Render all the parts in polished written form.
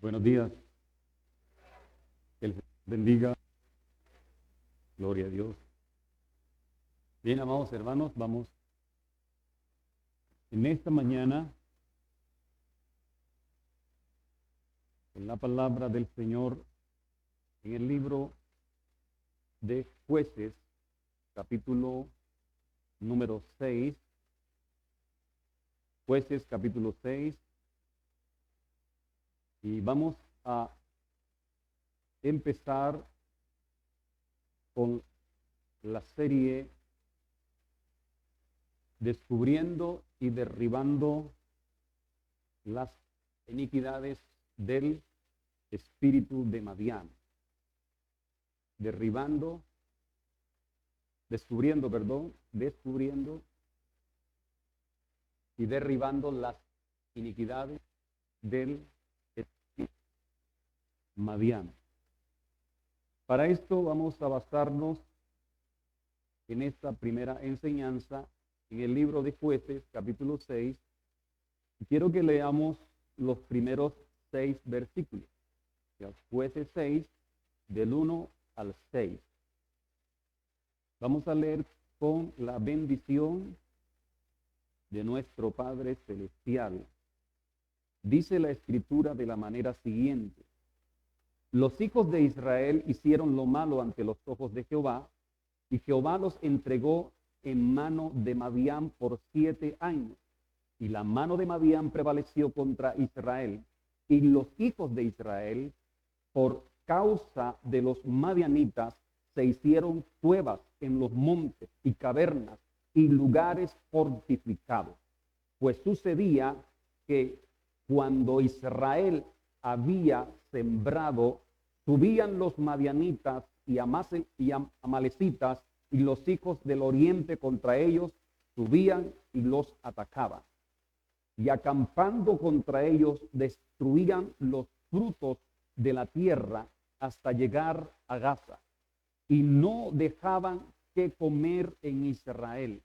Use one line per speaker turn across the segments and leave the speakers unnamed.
Buenos días. Que el Señor bendiga. Gloria a Dios. Bien, amados hermanos, vamos en esta mañana con la palabra del Señor en el libro de Jueces, capítulo número 6. Jueces, capítulo 6. Y vamos a empezar con la serie Descubriendo y derribando las iniquidades del espíritu de Madián. Descubriendo y derribando las iniquidades del espíritu Madián. Para esto vamos a basarnos en esta primera enseñanza en el libro de Jueces, capítulo 6. Quiero que leamos los primeros 6 versículos. Jueces 6, del 1 al 6. Vamos a leer con la bendición de nuestro Padre Celestial. Dice la Escritura de la manera siguiente: los hijos de Israel hicieron lo malo ante los ojos de Jehová, y Jehová los entregó en mano de Madián por 7 años. Y la mano de Madián prevaleció contra Israel. Y los hijos de Israel, por causa de los madianitas, se hicieron cuevas en los montes y cavernas y lugares fortificados. Pues sucedía que cuando Israel había sembrado, subían los madianitas y amalecitas, y los hijos del oriente contra ellos subían y los atacaban. Y acampando contra ellos, destruían los frutos de la tierra hasta llegar a Gaza. Y no dejaban que comer en Israel,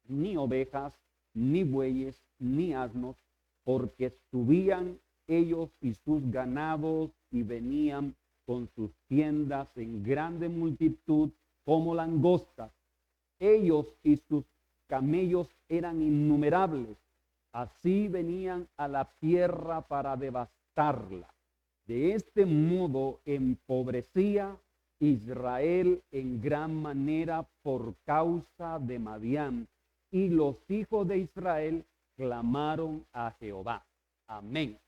ni ovejas, ni bueyes, ni asnos, porque subían ellos y sus ganados y venían con sus tiendas en grande multitud como langostas. Ellos y sus camellos eran innumerables. Así venían a la tierra para devastarla. De este modo empobrecía Israel en gran manera por causa de Madián, y los hijos de Israel clamaron a Jehová. Amén.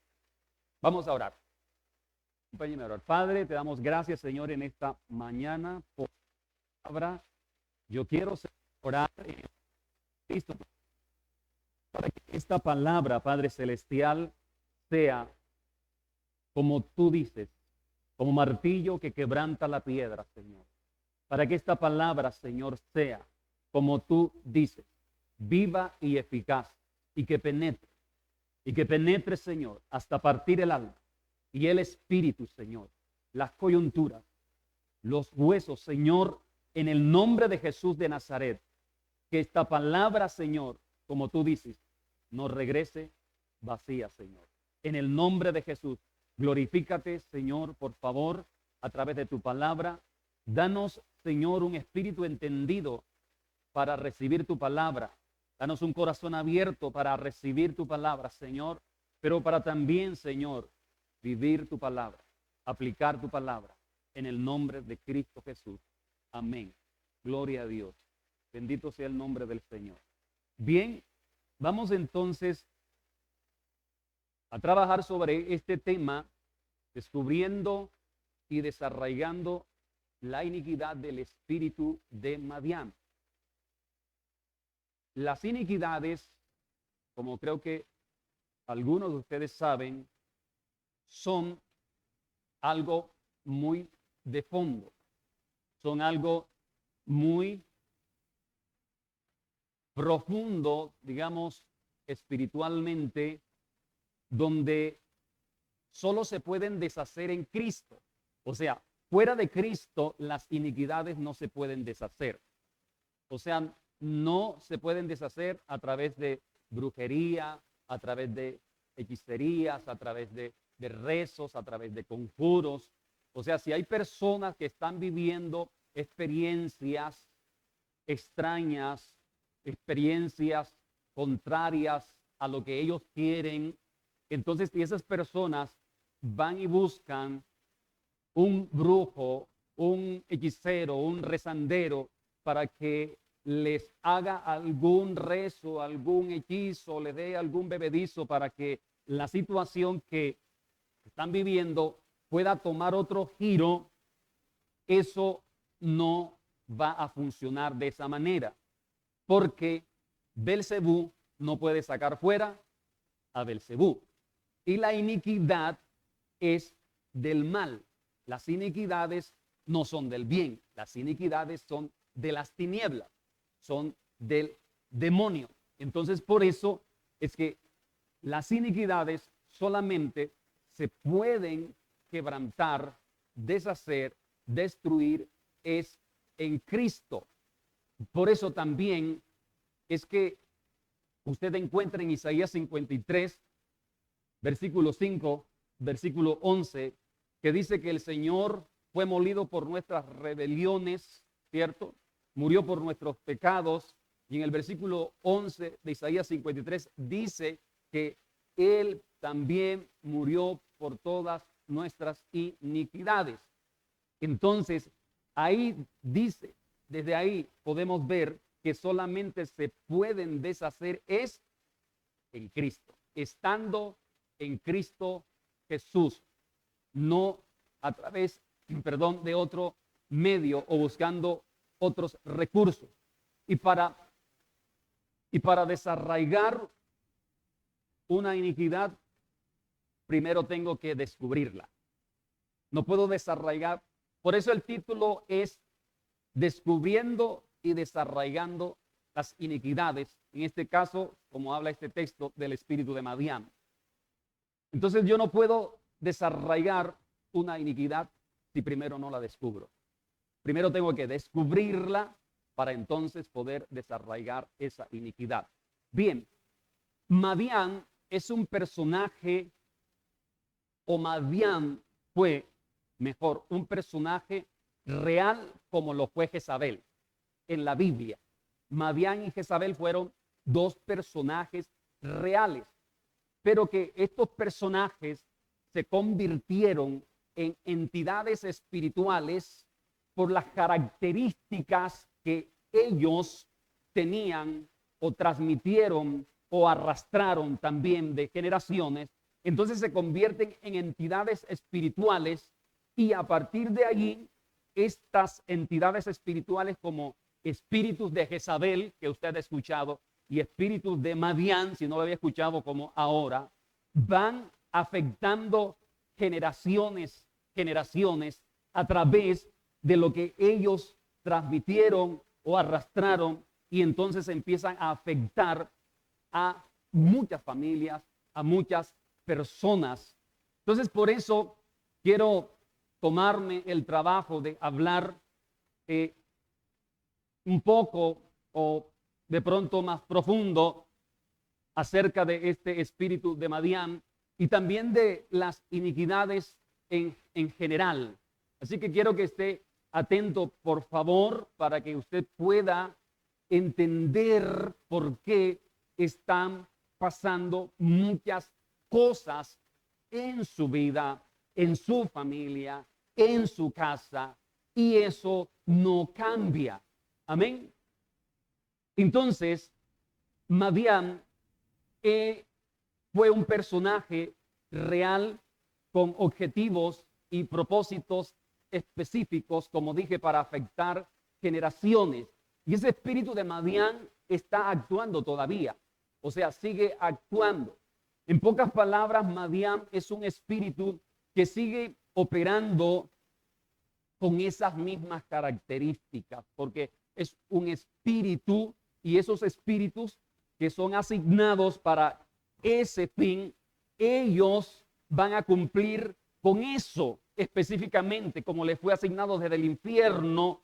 Vamos a orar. Acompáñenme a orar. Padre, te damos gracias, Señor, en esta mañana por la palabra. Yo quiero orar en Cristo para que esta palabra, Padre Celestial, sea como tú dices, como martillo que quebranta la piedra, Señor. Para que esta palabra, Señor, sea como tú dices, viva y eficaz, y que penetre, Señor, hasta partir el alma y el espíritu, Señor, las coyunturas, los huesos, Señor, en el nombre de Jesús de Nazaret. Que esta palabra, Señor, como tú dices, no regrese vacía, Señor. En el nombre de Jesús, glorifícate, Señor, por favor, a través de tu palabra. Danos, Señor, un espíritu entendido para recibir tu palabra. Danos un corazón abierto para recibir tu palabra, Señor, pero para también, Señor, vivir tu palabra, aplicar tu palabra, en el nombre de Cristo Jesús. Amén. Gloria a Dios. Bendito sea el nombre del Señor. Bien, vamos entonces a trabajar sobre este tema, descubriendo y desarraigando la iniquidad del espíritu de Madián. Las iniquidades, como creo que algunos de ustedes saben, son algo muy de fondo, son algo muy profundo, digamos, espiritualmente, donde solo se pueden deshacer en Cristo. O sea, fuera de Cristo, las iniquidades no se pueden deshacer. O sea, no se pueden deshacer a través de brujería, a través de hechicerías, a través de de rezos, a través de conjuros. O sea, si hay personas que están viviendo experiencias extrañas, experiencias contrarias a lo que ellos quieren, entonces si esas personas van y buscan un brujo, un hechicero, un rezandero para que les haga algún rezo, algún hechizo, le dé algún bebedizo para que la situación que están viviendo pueda tomar otro giro, eso no va a funcionar de esa manera, porque Belcebú no puede sacar fuera a Belcebú. Y la iniquidad es del mal. Las iniquidades no son del bien. Las iniquidades son de las tinieblas, son del demonio. Entonces, por eso es que las iniquidades solamente se pueden quebrantar, deshacer, destruir, es en Cristo. Por eso también es que usted encuentra en Isaías 53, versículo 5, versículo 11, que dice que el Señor fue molido por nuestras rebeliones, ¿cierto? Murió por nuestros pecados. Y en el versículo 11 de Isaías 53 dice que Él también murió por todas nuestras iniquidades. Entonces, ahí dice, desde ahí podemos ver que solamente se pueden deshacer es en Cristo, estando en Cristo Jesús, no a través, de otro medio o buscando otros recursos. Y para desarraigar una iniquidad, primero tengo que descubrirla. No puedo desarraigar. Por eso el título es Descubriendo y desarraigando las iniquidades. En este caso, como habla este texto, del espíritu de Madián. Entonces yo no puedo desarraigar una iniquidad si primero no la descubro. Primero tengo que descubrirla para entonces poder desarraigar esa iniquidad. Bien, Madián es un personaje, o Madián fue, mejor, un personaje real como lo fue Jezabel en la Biblia. Madián y Jezabel fueron dos personajes reales, pero que estos personajes se convirtieron en entidades espirituales por las características que ellos tenían o transmitieron o arrastraron también de generaciones. Entonces se convierten en entidades espirituales y a partir de allí estas entidades espirituales como espíritus de Jezabel, que usted ha escuchado, y espíritus de Madián, si no lo había escuchado como ahora, van afectando generaciones a través de lo que ellos transmitieron o arrastraron, y entonces empiezan a afectar a muchas familias, a muchas personas. Entonces, por eso quiero tomarme el trabajo de hablar un poco o de pronto más profundo acerca de este espíritu de Madián y también de las iniquidades en general. Así que quiero que esté atento, por favor, para que usted pueda entender por qué están pasando muchas cosas en su vida, en su familia, en su casa, y eso no cambia. Amén. Entonces, Madián fue un personaje real con objetivos y propósitos específicos, como dije, para afectar generaciones. Y ese espíritu de Madián está actuando todavía, o sea, sigue actuando. En pocas palabras, Madián es un espíritu que sigue operando con esas mismas características, porque es un espíritu y esos espíritus que son asignados para ese fin, ellos van a cumplir con eso específicamente, como les fue asignado desde el infierno,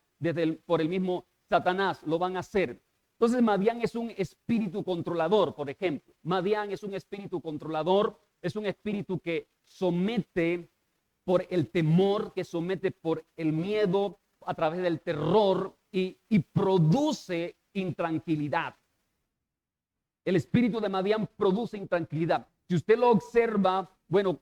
por el mismo Satanás, lo van a hacer. Entonces, Madián es un espíritu controlador, por ejemplo. Madián es un espíritu controlador es un espíritu que somete por el temor, que somete por el miedo, a través del terror y produce intranquilidad. El espíritu de Madián produce intranquilidad. Si usted lo observa, bueno,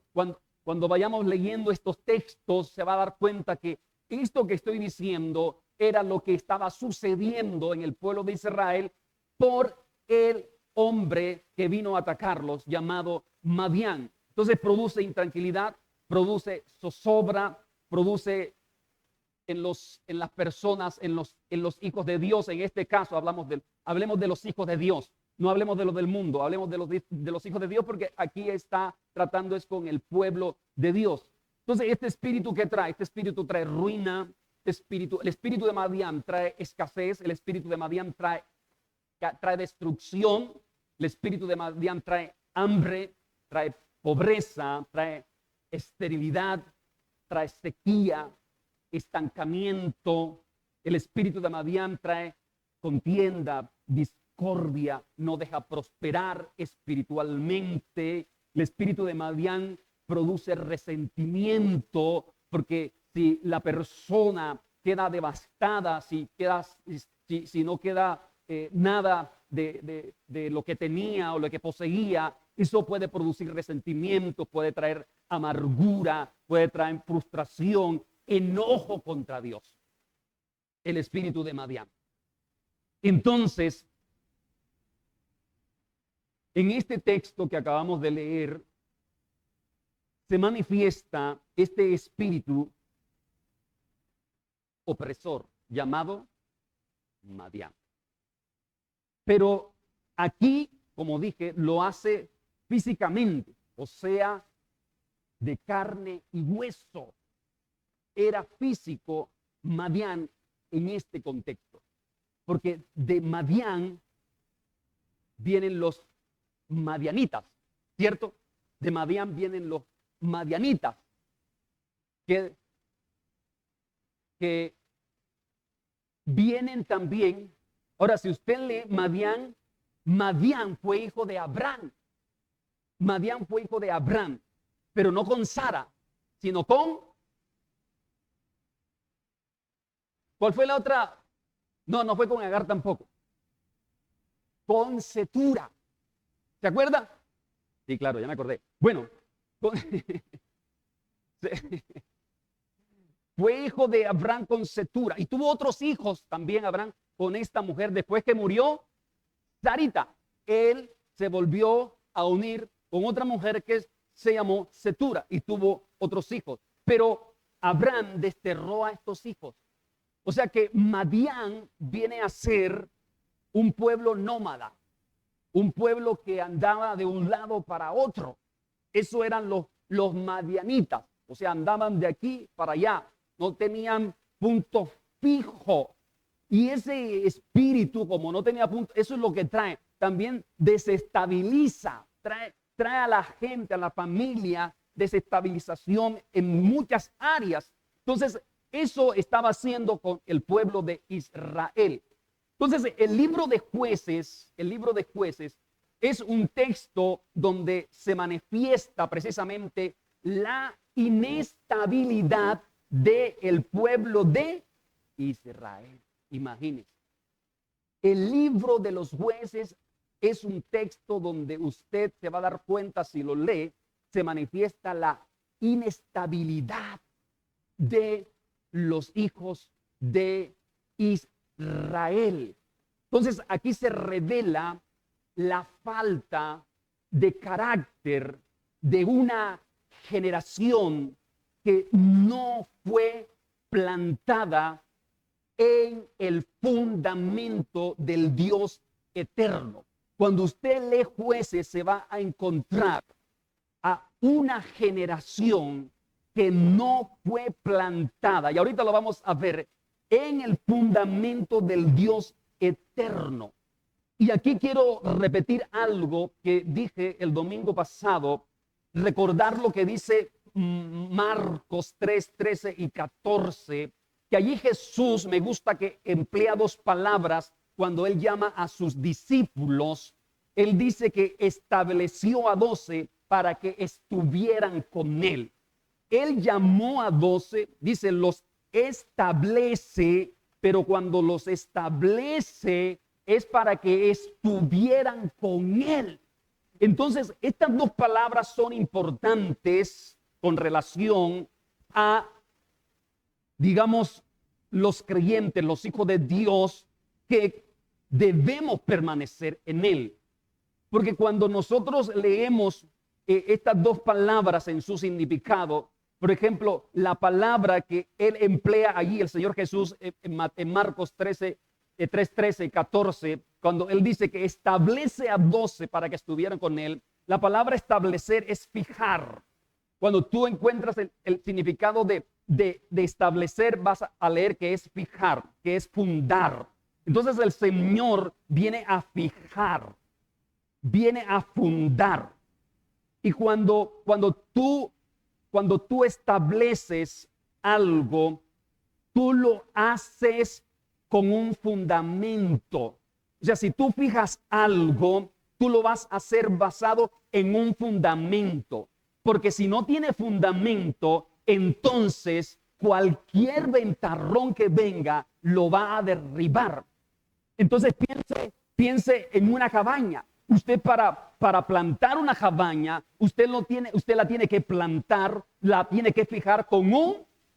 cuando vayamos leyendo estos textos, se va a dar cuenta que esto que estoy diciendo era lo que estaba sucediendo en el pueblo de Israel por el hombre que vino a atacarlos, llamado Madián. Entonces produce intranquilidad, produce zozobra, produce en las personas, en los hijos de Dios. En este caso hablemos de los hijos de Dios. No hablemos de los del mundo, hablemos de los hijos de Dios, porque aquí está tratando es con el pueblo de Dios. Entonces, este espíritu trae ruina, el espíritu de Madián trae escasez, el espíritu de Madián trae destrucción, el espíritu de Madián trae hambre, trae pobreza, trae esterilidad, trae sequía, estancamiento. El espíritu de Madián trae contienda, discordia, no deja prosperar espiritualmente. El espíritu de Madián produce resentimiento, porque si la persona queda devastada, si no queda nada de lo que tenía o lo que poseía, eso puede producir resentimiento, puede traer amargura, puede traer frustración, enojo contra Dios. El espíritu de Madián. Entonces, en este texto que acabamos de leer, se manifiesta este espíritu opresor llamado Madián. Pero aquí, como dije, lo hace físicamente, o sea, de carne y hueso. Era físico Madián en este contexto, porque de Madián vienen los madianitas, ¿cierto? De Madián vienen los madianitas, que vienen también. Ahora, si usted lee Madián fue hijo de Abraham. Madián fue hijo de Abraham, pero no con Sara, sino con... ¿Cuál fue la otra? No fue con Agar tampoco. Con Cetura. ¿Se acuerda? Sí, claro, ya me acordé. Bueno, fue hijo de Abraham con Cetura y tuvo otros hijos también Abraham con esta mujer. Después que murió Sarita, él se volvió a unir con otra mujer que se llamó Cetura y tuvo otros hijos. Pero Abraham desterró a estos hijos. O sea que Madián viene a ser un pueblo nómada, un pueblo que andaba de un lado para otro. Eso eran los madianitas, o sea, andaban de aquí para allá, no tenían punto fijo. Y ese espíritu, como no tenía punto, eso es lo que trae. También desestabiliza, trae a la gente, a la familia, desestabilización en muchas áreas. Entonces, eso estaba haciendo con el pueblo de Israel. Entonces, el libro de Jueces es un texto donde se manifiesta precisamente la inestabilidad del pueblo de Israel. Imagínense. El libro de los Jueces es un texto donde usted se va a dar cuenta, si lo lee, se manifiesta la inestabilidad de los hijos de Israel. Entonces, aquí se revela la falta de carácter de una generación que no fue plantada en el fundamento del Dios eterno. Cuando usted lee Jueces, se va a encontrar a una generación que no fue plantada, y ahorita lo vamos a ver, en el fundamento del Dios eterno. Y aquí quiero repetir algo que dije el domingo pasado, recordar lo que dice Marcos 3, 13 y 14, que allí Jesús, me gusta que emplea dos palabras cuando él llama a sus discípulos. Él dice que estableció a 12 para que estuvieran con él. Él llamó a 12, dice, los establece, pero cuando los establece es para que estuvieran con él. Entonces, estas dos palabras son importantes con relación a, digamos, los creyentes, los hijos de Dios, que debemos permanecer en él. Porque cuando nosotros leemos estas dos palabras en su significado, por ejemplo, la palabra que él emplea allí, el Señor Jesús, en Marcos 13, 3, 13 y 14, cuando él dice que establece a 12 para que estuvieran con él, la palabra establecer es fijar. Cuando tú encuentras el significado de establecer, vas a leer que es fijar, que es fundar. Entonces el Señor viene a fijar, viene a fundar. Y cuando tú estableces algo, tú lo haces con un fundamento. O sea, si tú fijas algo, tú lo vas a hacer basado en un fundamento. Porque si no tiene fundamento, entonces cualquier ventarrón que venga lo va a derribar. Entonces piense en una cabaña. Usted para plantar una cabaña, usted la tiene que plantar, la tiene que fijar con un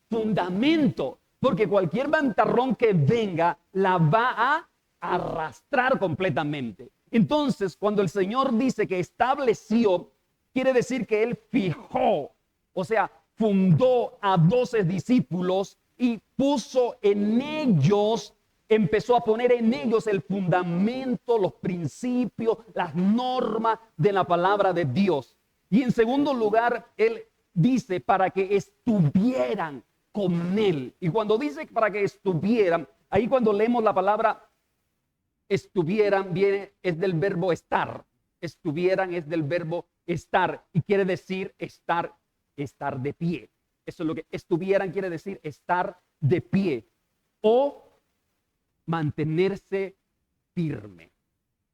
fundamento, porque cualquier ventarrón que venga la va a arrastrar completamente. Entonces, cuando el Señor dice que estableció, quiere decir que Él fijó, o sea, fundó a 12 discípulos y puso en ellos, empezó a poner en ellos el fundamento, los principios, las normas de la palabra de Dios. Y en segundo lugar, Él dice para que estuvieran con Él. Y cuando dice para que estuvieran, ahí cuando leemos la palabra estuvieran, es del verbo estar. Estuvieran es del verbo estar y quiere decir estar de pie. Eso es lo que estuvieran quiere decir, estar de pie o mantenerse firme.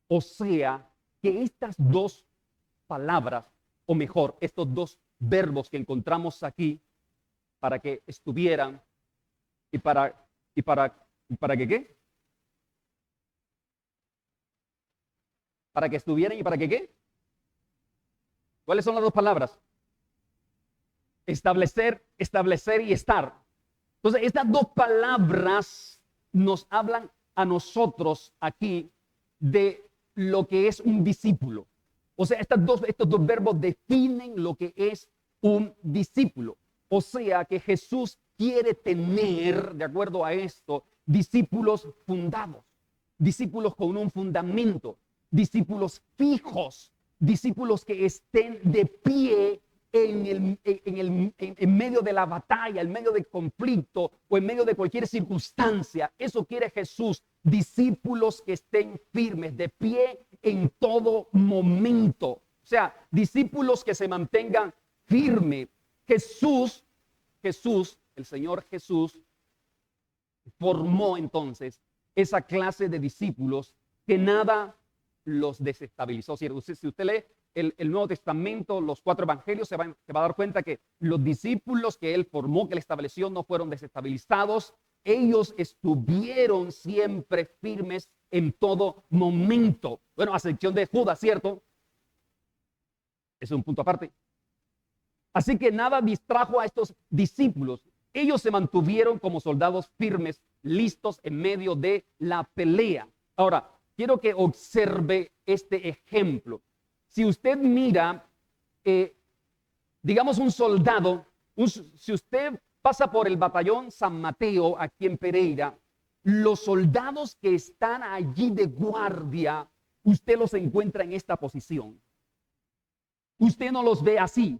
O sea, que estas dos palabras, o mejor, estos dos verbos que encontramos aquí, para que estuvieran y para que ¿qué? Para que estuvieran y para que ¿qué? ¿Cuáles son las dos palabras? Establecer y estar. Entonces, estas dos palabras nos hablan a nosotros aquí de lo que es un discípulo. O sea, estos dos verbos definen lo que es un discípulo. O sea, que Jesús quiere tener, de acuerdo a esto, discípulos fundados, discípulos con un fundamento, discípulos fijos, discípulos que estén de pie en medio de la batalla, en medio del conflicto o en medio de cualquier circunstancia. Eso quiere Jesús, discípulos que estén firmes, de pie en todo momento. O sea, discípulos que se mantengan firmes. Jesús, el Señor Jesús, formó entonces esa clase de discípulos que nada los desestabilizó. Si usted lee el Nuevo Testamento, los 4 evangelios, se va a dar cuenta que los discípulos que él formó, que él estableció, no fueron desestabilizados. Ellos estuvieron siempre firmes en todo momento. Bueno, a excepción de Judas, ¿cierto? Es un punto aparte. Así que nada distrajo a estos discípulos. Ellos se mantuvieron como soldados firmes, listos en medio de la pelea. Ahora, quiero que observe este ejemplo. Si usted mira, digamos un soldado, si usted pasa por el batallón San Mateo aquí en Pereira, los soldados que están allí de guardia, usted los encuentra en esta posición. Usted no los ve así,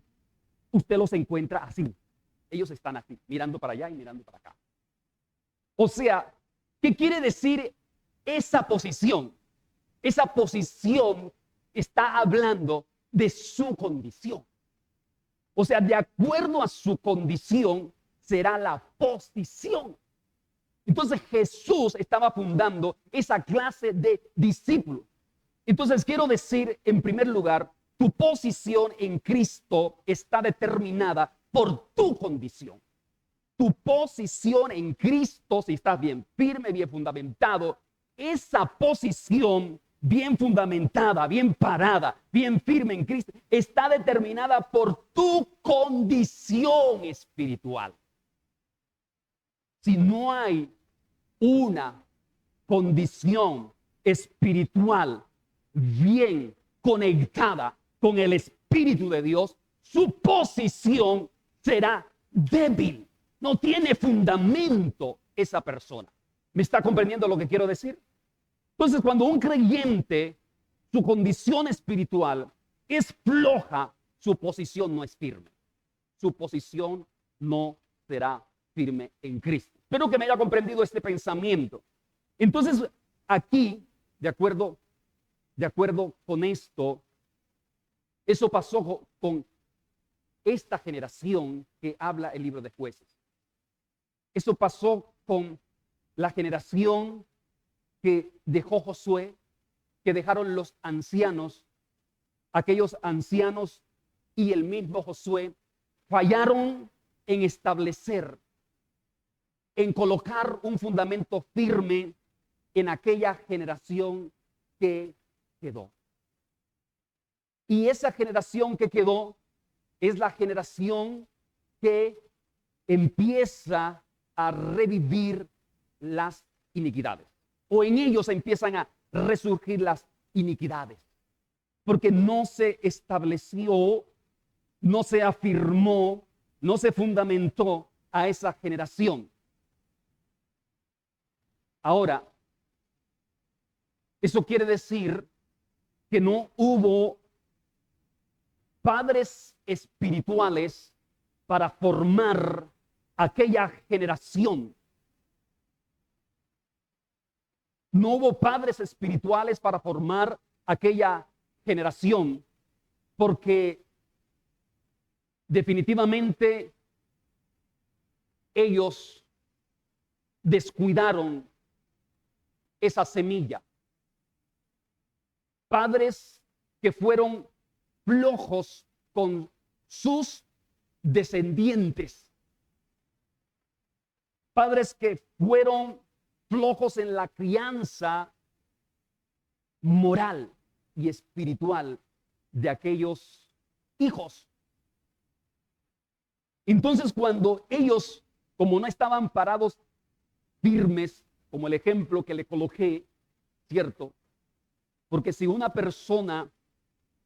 usted los encuentra así. Ellos están así, mirando para allá y mirando para acá. O sea, ¿qué quiere decir esa posición? Esa posición está hablando de su condición. O sea, de acuerdo a su condición será la posición. Entonces Jesús estaba fundando esa clase de discípulos. Entonces quiero decir en primer lugar Tu posición en Cristo está determinada por tu condición. Tu posición en Cristo, si estás bien firme, bien fundamentado, esa posición bien fundamentada, bien parada, bien firme en Cristo, está determinada por tu condición espiritual. Si no hay una condición espiritual bien conectada con el Espíritu de Dios, su posición será débil. No tiene fundamento esa persona. ¿Me está comprendiendo lo que quiero decir? Entonces, cuando un creyente, su condición espiritual es floja, su posición no es firme. Su posición no será firme en Cristo. Espero que me haya comprendido este pensamiento. Entonces, aquí, de acuerdo con esto, eso pasó con esta generación que habla el libro de Jueces. Eso pasó con la generación que dejó Josué, que dejaron los ancianos. Aquellos ancianos y el mismo Josué fallaron en establecer, en colocar un fundamento firme en aquella generación que quedó. Y esa generación que quedó es la generación que empieza a revivir las iniquidades. O en ellos empiezan a resurgir las iniquidades. Porque no se estableció, no se afirmó, no se fundamentó a esa generación. Ahora, eso quiere decir que no hubo padres espirituales para formar aquella generación. No hubo padres espirituales para formar aquella generación, porque definitivamente ellos descuidaron esa semilla. Padres que fueron flojos con sus descendientes. Padres que fueron flojos en la crianza moral y espiritual de aquellos hijos. Entonces, cuando ellos, como no estaban parados firmes, como el ejemplo que le coloqué, ¿cierto? Porque si una persona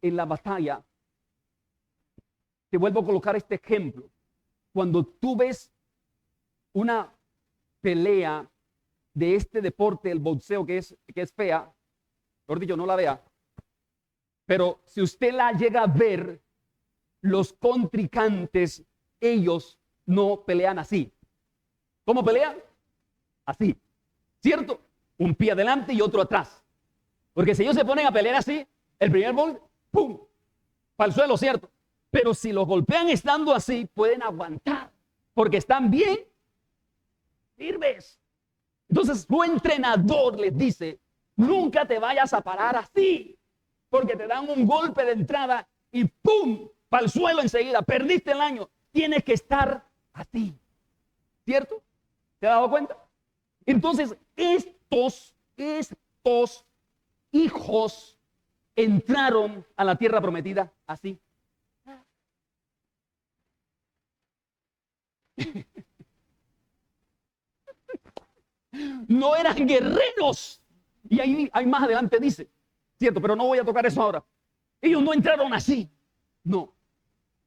en la batalla, te vuelvo a colocar este ejemplo, cuando tú ves una pelea de este deporte, el boxeo, que es fea, mejor dicho, no la vea, pero si usted la llega a ver, los contrincantes, ellos no pelean así. ¿Cómo pelean? Así, ¿cierto? Un pie adelante y otro atrás. Porque si ellos se ponen a pelear así, el primer golpe, ¡pum!, para el suelo, ¿cierto? Pero si los golpean estando así, pueden aguantar, porque están bien firmes. Entonces, su entrenador les dice, nunca te vayas a parar así, porque te dan un golpe de entrada y ¡pum!, para el suelo enseguida. Perdiste el año. Tienes que estar así, ¿cierto? ¿Te has dado cuenta? Entonces, estos hijos entraron a la tierra prometida así. No eran guerreros. Y ahí más adelante dice, cierto, pero no voy a tocar eso ahora. Ellos no entraron así. No.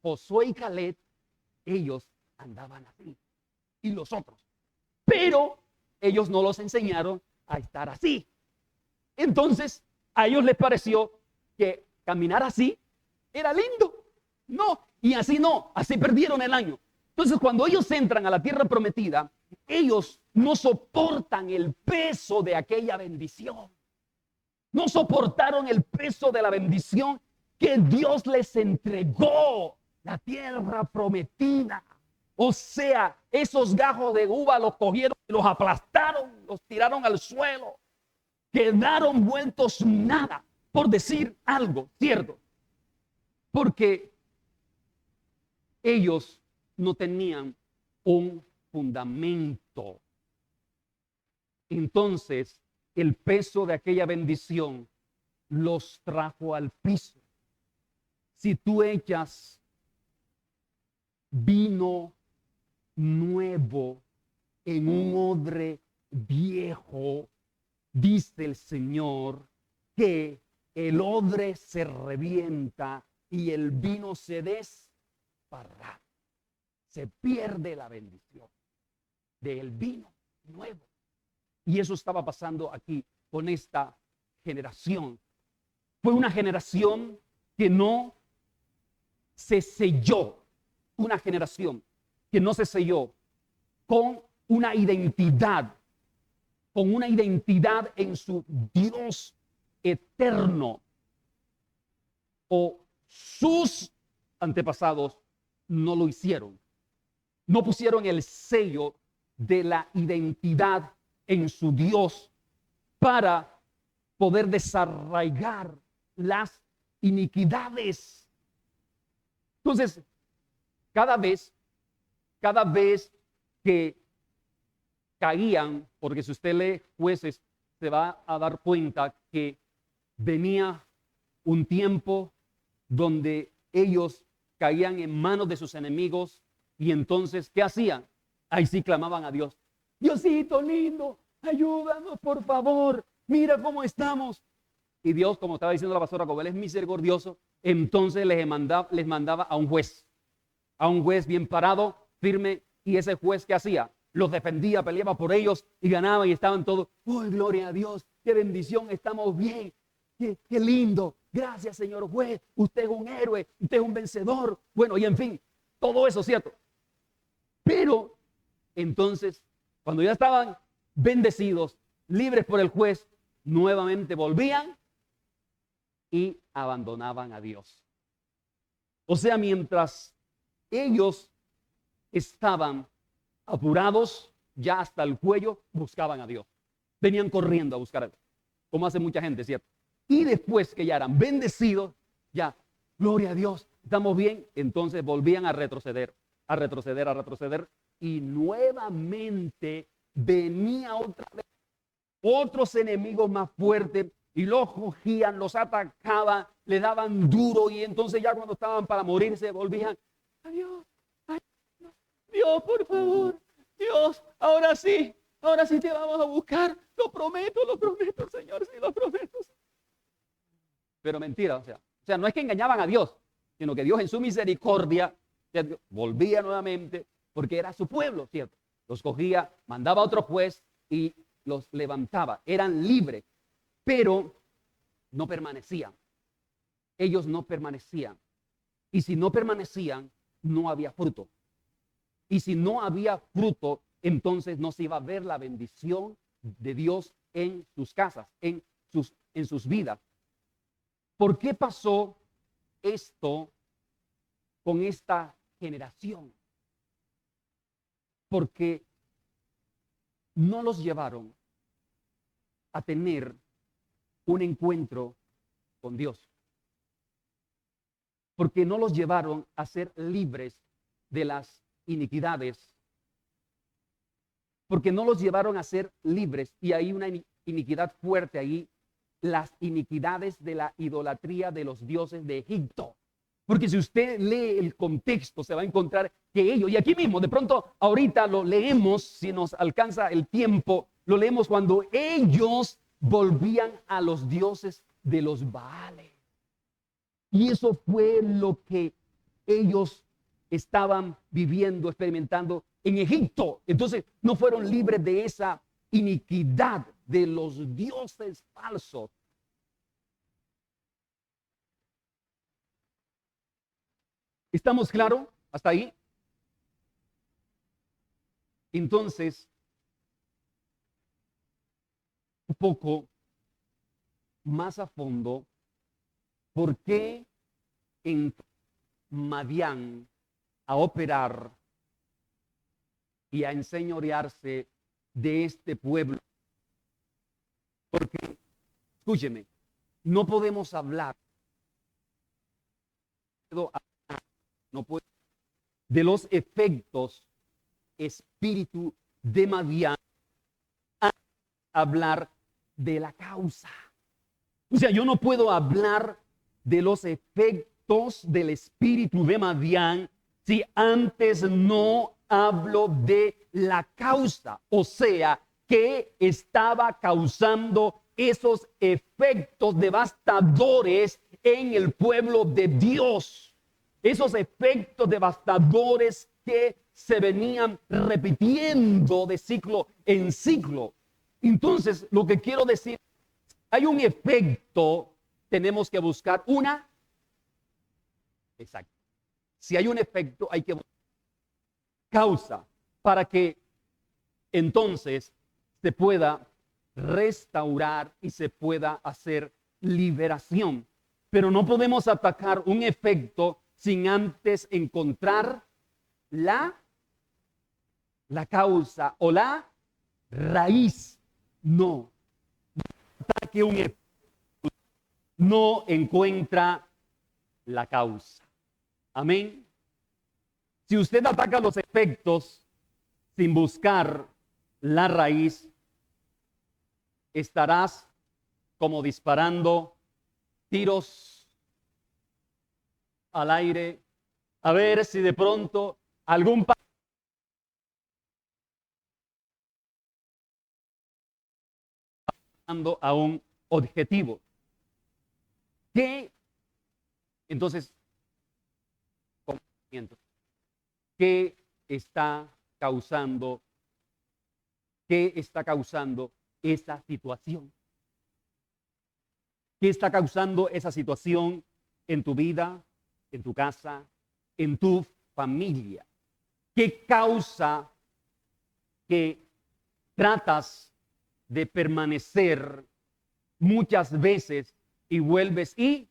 Josué y Caleb, ellos andaban así. Y los otros. Pero ellos no los enseñaron a estar así. Entonces, a ellos les pareció que caminar así era lindo. No, y así no, así perdieron el año. Entonces, cuando ellos entran a la tierra prometida, ellos no soportan el peso de aquella bendición. No soportaron el peso de la bendición que Dios les entregó, la tierra prometida. O sea, esos gajos de uva los cogieron, los aplastaron, los tiraron al suelo. Quedaron vueltos nada, por decir algo, ¿cierto? Porque ellos no tenían un fundamento. Entonces, el peso de aquella bendición los trajo al piso. Si tú echas vino nuevo en un odre viejo, dice el Señor, que el odre se revienta y el vino se desparrama. Se pierde la bendición del vino nuevo. Y eso estaba pasando aquí con esta generación. Fue una generación que no se selló, una generación que no se selló con una identidad en su Dios eterno, o sus antepasados no lo hicieron. No pusieron el sello de la identidad en su Dios para poder desarraigar las iniquidades. Entonces, cada vez que caían, porque si usted lee Jueces, se va a dar cuenta que venía un tiempo donde ellos caían en manos de sus enemigos y entonces, ¿qué hacían? Ahí sí clamaban a Dios. Diosito lindo, ayúdanos por favor, mira cómo estamos. Y Dios, como estaba diciendo la pastora Cobel, es misericordioso, entonces les mandaba a un juez bien parado, firme, y ese juez, ¿qué hacía? Los defendía, peleaba por ellos y ganaba y estaban todos, ¡oh, gloria a Dios! ¡Qué bendición! Estamos bien. Qué lindo! Gracias, señor juez. Usted es un héroe, usted es un vencedor. Bueno, y en fin, todo eso, ¿cierto? Pero entonces, cuando ya estaban bendecidos, libres por el juez, nuevamente volvían y abandonaban a Dios. O sea, mientras ellos estaban apurados ya hasta el cuello, buscaban a Dios. Venían corriendo a buscar a Dios, como hace mucha gente, ¿cierto? Y después que ya eran bendecidos, ya, gloria a Dios, estamos bien, entonces volvían a retroceder, y nuevamente venía otra vez otros enemigos más fuertes y los cogían, los atacaban, le daban duro y entonces ya cuando estaban para morirse volvían, adiós, Dios, por favor, Dios, ahora sí te vamos a buscar, lo prometo, Señor, sí, lo prometo. Pero mentira, o sea, no es que engañaban a Dios, sino que Dios en su misericordia volvía nuevamente, porque era su pueblo, ¿cierto? Los cogía, mandaba a otro juez y los levantaba, eran libres, pero no permanecían. Ellos no permanecían. Y si no permanecían, no había fruto. Y si no había fruto, entonces no se iba a ver la bendición de Dios en sus casas, en sus vidas. ¿Por qué pasó esto con esta generación? Porque no los llevaron a tener un encuentro con Dios. Porque no los llevaron a ser libres de las iniquidades. Porque no los llevaron a ser libres. Y hay una iniquidad fuerte ahí. Las iniquidades de la idolatría de los dioses de Egipto. Porque si usted lee el contexto, se va a encontrar que ellos, y aquí mismo, de pronto, ahorita lo leemos, si nos alcanza el tiempo, lo leemos cuando ellos volvían a los dioses de los Baales. Y eso fue lo que ellos estaban viviendo, experimentando en Egipto. Entonces, no fueron libres de esa iniquidad de los dioses falsos. ¿Estamos claros hasta ahí? Entonces, un poco más a fondo, ¿por qué entró Madián a operar y a enseñorearse de este pueblo? Porque, escúcheme, no podemos hablar no puedo de los efectos espíritu de Madián a hablar de la causa. O sea, yo no puedo hablar de los efectos del espíritu de Madián si antes no hablo de la causa. O sea, que estaba causando esos efectos devastadores en el pueblo de Dios. Esos efectos devastadores que se venían repitiendo de ciclo en ciclo. Entonces, lo que quiero decir, hay un efecto, tenemos que buscar una. Exacto. Si hay un efecto, hay que buscar causa para que entonces se pueda restaurar y se pueda hacer liberación. Pero no podemos atacar un efecto sin antes encontrar la causa o la raíz. No. Ataque un efecto, no encuentra la causa. Amén. Si usted ataca los efectos sin buscar la raíz, estarás como disparando tiros al aire, a ver si de pronto algún a un objetivo. ¿Qué? Entonces, ¿qué está causando? ¿Qué está causando esa situación? ¿Qué está causando esa situación en tu vida, en tu casa, en tu familia? ¿Qué causa que tratas de permanecer muchas veces y vuelves y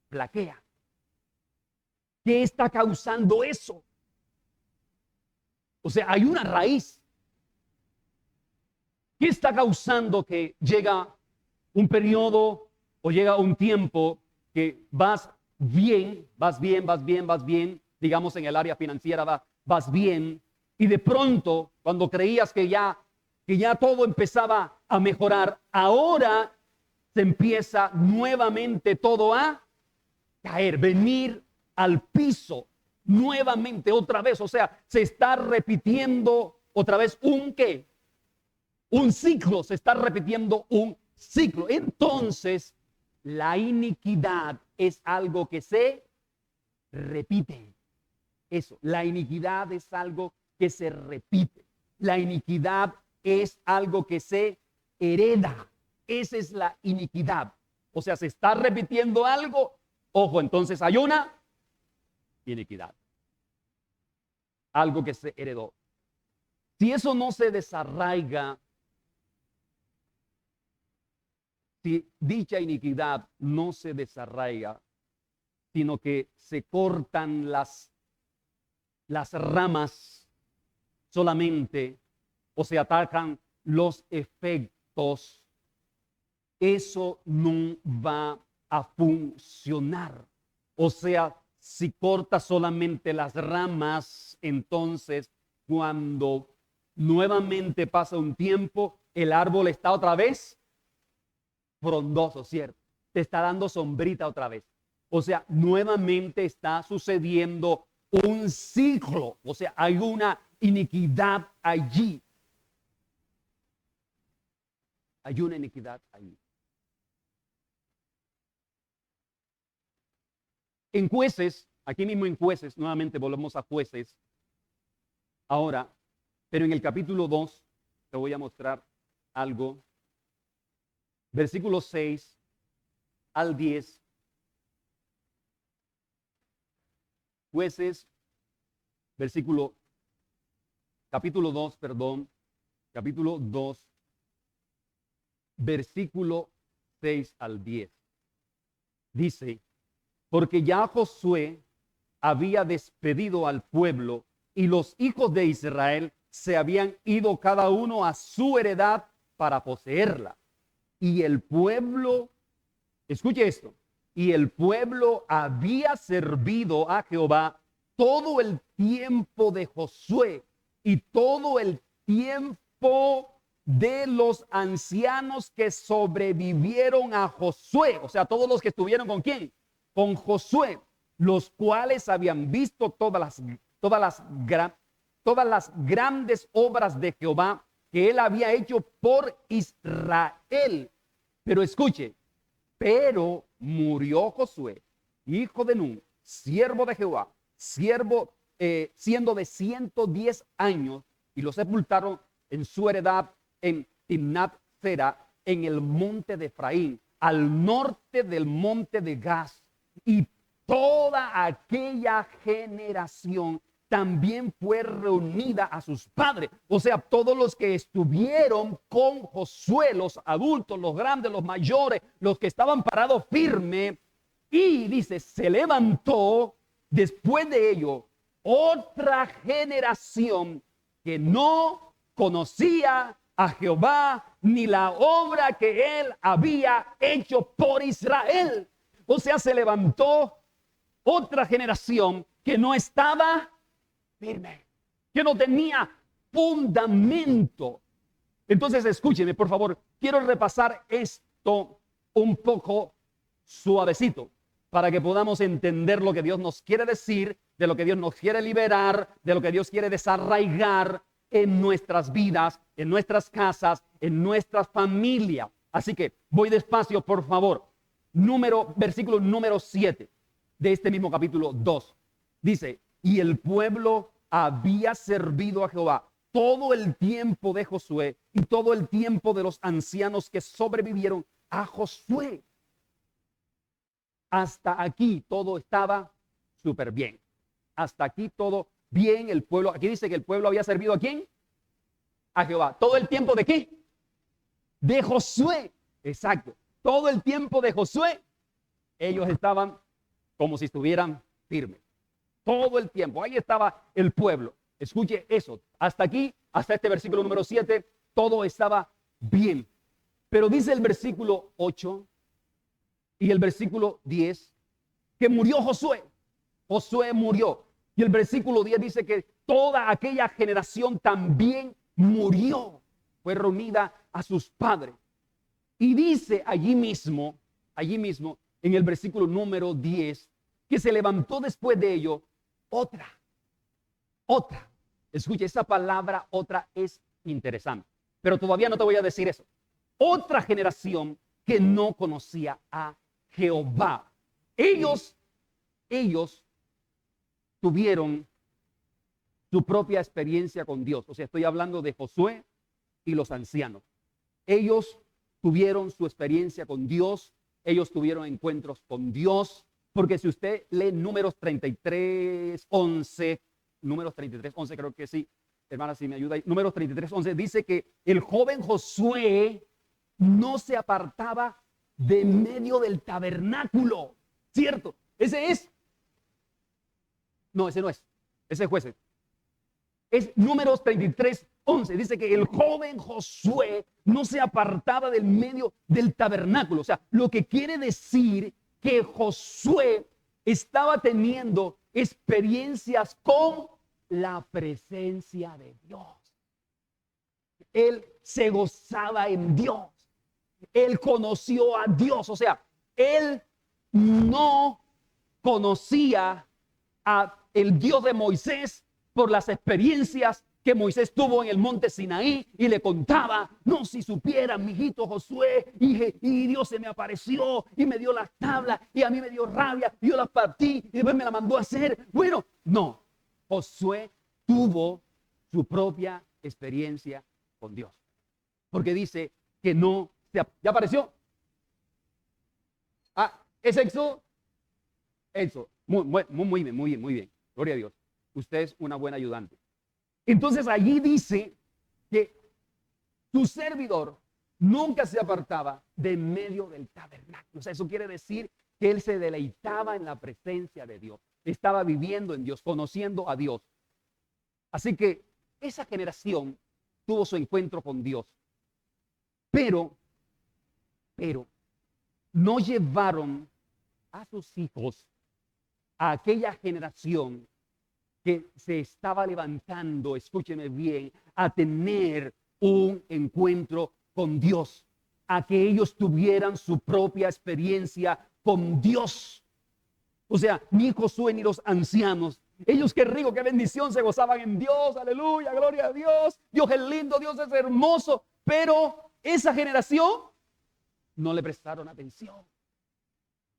flaquea? ¿Qué está causando eso? O sea, hay una raíz. ¿Qué está causando que llega un periodo o llega un tiempo que vas bien, digamos en el área financiera vas bien, y de pronto cuando creías que ya todo empezaba a mejorar, ahora se empieza nuevamente todo a caer, venir al piso nuevamente otra vez? O sea, se está repitiendo otra vez un ¿qué? Un ciclo, se está repitiendo un ciclo. Entonces, la iniquidad es algo que se repite. Eso, la iniquidad es algo que se repite. La iniquidad es algo que se hereda. Esa es la iniquidad. O sea, se está repitiendo algo. Ojo, entonces hay una iniquidad. Algo que se heredó. Si eso no se desarraiga, si dicha iniquidad no se desarraiga, sino que se cortan las ramas solamente o se atacan los efectos, eso no va a funcionar. O sea, si corta solamente las ramas, entonces cuando nuevamente pasa un tiempo, el árbol está otra vez frondoso, ¿cierto? Te está dando sombrita otra vez. O sea, nuevamente está sucediendo un ciclo. O sea, hay una iniquidad allí. Hay una iniquidad allí. En Jueces, aquí mismo en Jueces, nuevamente volvemos a Jueces. Ahora, pero en el capítulo 2, te voy a mostrar algo. Versículos 6 al 10. Jueces, capítulo 2, capítulo 2, versículo 6 al 10. Dice, porque ya Josué había despedido al pueblo y los hijos de Israel se habían ido cada uno a su heredad para poseerla. Y el pueblo, escuche esto, y el pueblo había servido a Jehová todo el tiempo de Josué y todo el tiempo de los ancianos que sobrevivieron a Josué. O sea, todos los que estuvieron ¿con quién? Con Josué, los cuales habían visto todas las grandes obras de Jehová que él había hecho por Israel. Pero escuche, pero murió Josué, hijo de Nun, siervo de Jehová, siendo de 110 años, y lo sepultaron en su heredad en Timnat Sera, en el monte de Efraín, al norte del monte de Gaz. Y toda aquella generación también fue reunida a sus padres. O sea, todos los que estuvieron con Josué, los adultos, los grandes, los mayores, los que estaban parados firme. Y dice, se levantó después de ello otra generación que no conocía a Jehová ni la obra que él había hecho por Israel. O sea, se levantó otra generación que no estaba firme, que no tenía fundamento. Entonces, escúcheme, por favor, quiero repasar esto un poco suavecito para que podamos entender lo que Dios nos quiere decir, de lo que Dios nos quiere liberar, de lo que Dios quiere desarraigar en nuestras vidas, en nuestras casas, en nuestras familias. Así que voy despacio, por favor. Versículo número 7 de este mismo capítulo 2. Dice, y el pueblo había servido a Jehová todo el tiempo de Josué y todo el tiempo de los ancianos que sobrevivieron a Josué. Hasta aquí todo estaba súper bien. Hasta aquí todo bien. El pueblo, aquí dice que el pueblo había servido ¿a quién? A Jehová. ¿Todo el tiempo de qué? De Josué. Exacto. Todo el tiempo de Josué, ellos estaban como si estuvieran firmes. Todo el tiempo. Ahí estaba el pueblo. Escuche eso. Hasta aquí, hasta este versículo número 7, todo estaba bien. Pero dice el versículo 8 y el versículo 10 que murió Josué. Josué murió. Y el versículo 10 dice que toda aquella generación también murió. Fue reunida a sus padres. Y dice allí mismo, en el versículo número 10, que se levantó después de ello otra. Escucha, esa palabra otra es interesante, pero todavía no te voy a decir eso. Otra generación que no conocía a Jehová. Ellos tuvieron su propia experiencia con Dios. O sea, estoy hablando de Josué y los ancianos. Ellos tuvieron su experiencia con Dios. Ellos tuvieron encuentros con Dios. Porque si usted lee Números 33:11, creo que sí, hermana, si me ayuda ahí. Números 33:11 dice que el joven Josué no se apartaba de medio del tabernáculo. ¿Cierto? Ese es. No, ese no es. Ese es Jueces. Es Números 33:11. Dice que el joven Josué no se apartaba del medio del tabernáculo. O sea, lo que quiere decir que Josué estaba teniendo experiencias con la presencia de Dios. Él se gozaba en Dios. Él conoció a Dios. O sea, él no conocía a el Dios de Moisés por las experiencias que Moisés tuvo en el monte Sinaí y le contaba, no, si supieran, mijito Josué, y Dios se me apareció y me dio las tablas y a mí me dio rabia, y yo las partí y después me la mandó a hacer. Bueno, no, Josué tuvo su propia experiencia con Dios, porque dice que no, ¿ya apareció? ¿Es Éxodo? Éxodo, muy bien, gloria a Dios, usted es una buena ayudante. Entonces allí dice que su servidor nunca se apartaba de medio del tabernáculo. O sea, eso quiere decir que él se deleitaba en la presencia de Dios. Estaba viviendo en Dios, conociendo a Dios. Así que esa generación tuvo su encuentro con Dios. Pero no llevaron a sus hijos, a aquella generación que se estaba levantando, escúcheme bien, a tener un encuentro con Dios, a que ellos tuvieran su propia experiencia con Dios. O sea, ni Josué ni los ancianos, ellos qué rico, qué bendición, se gozaban en Dios, aleluya, gloria a Dios, Dios es lindo, Dios es hermoso, pero esa generación no le prestaron atención,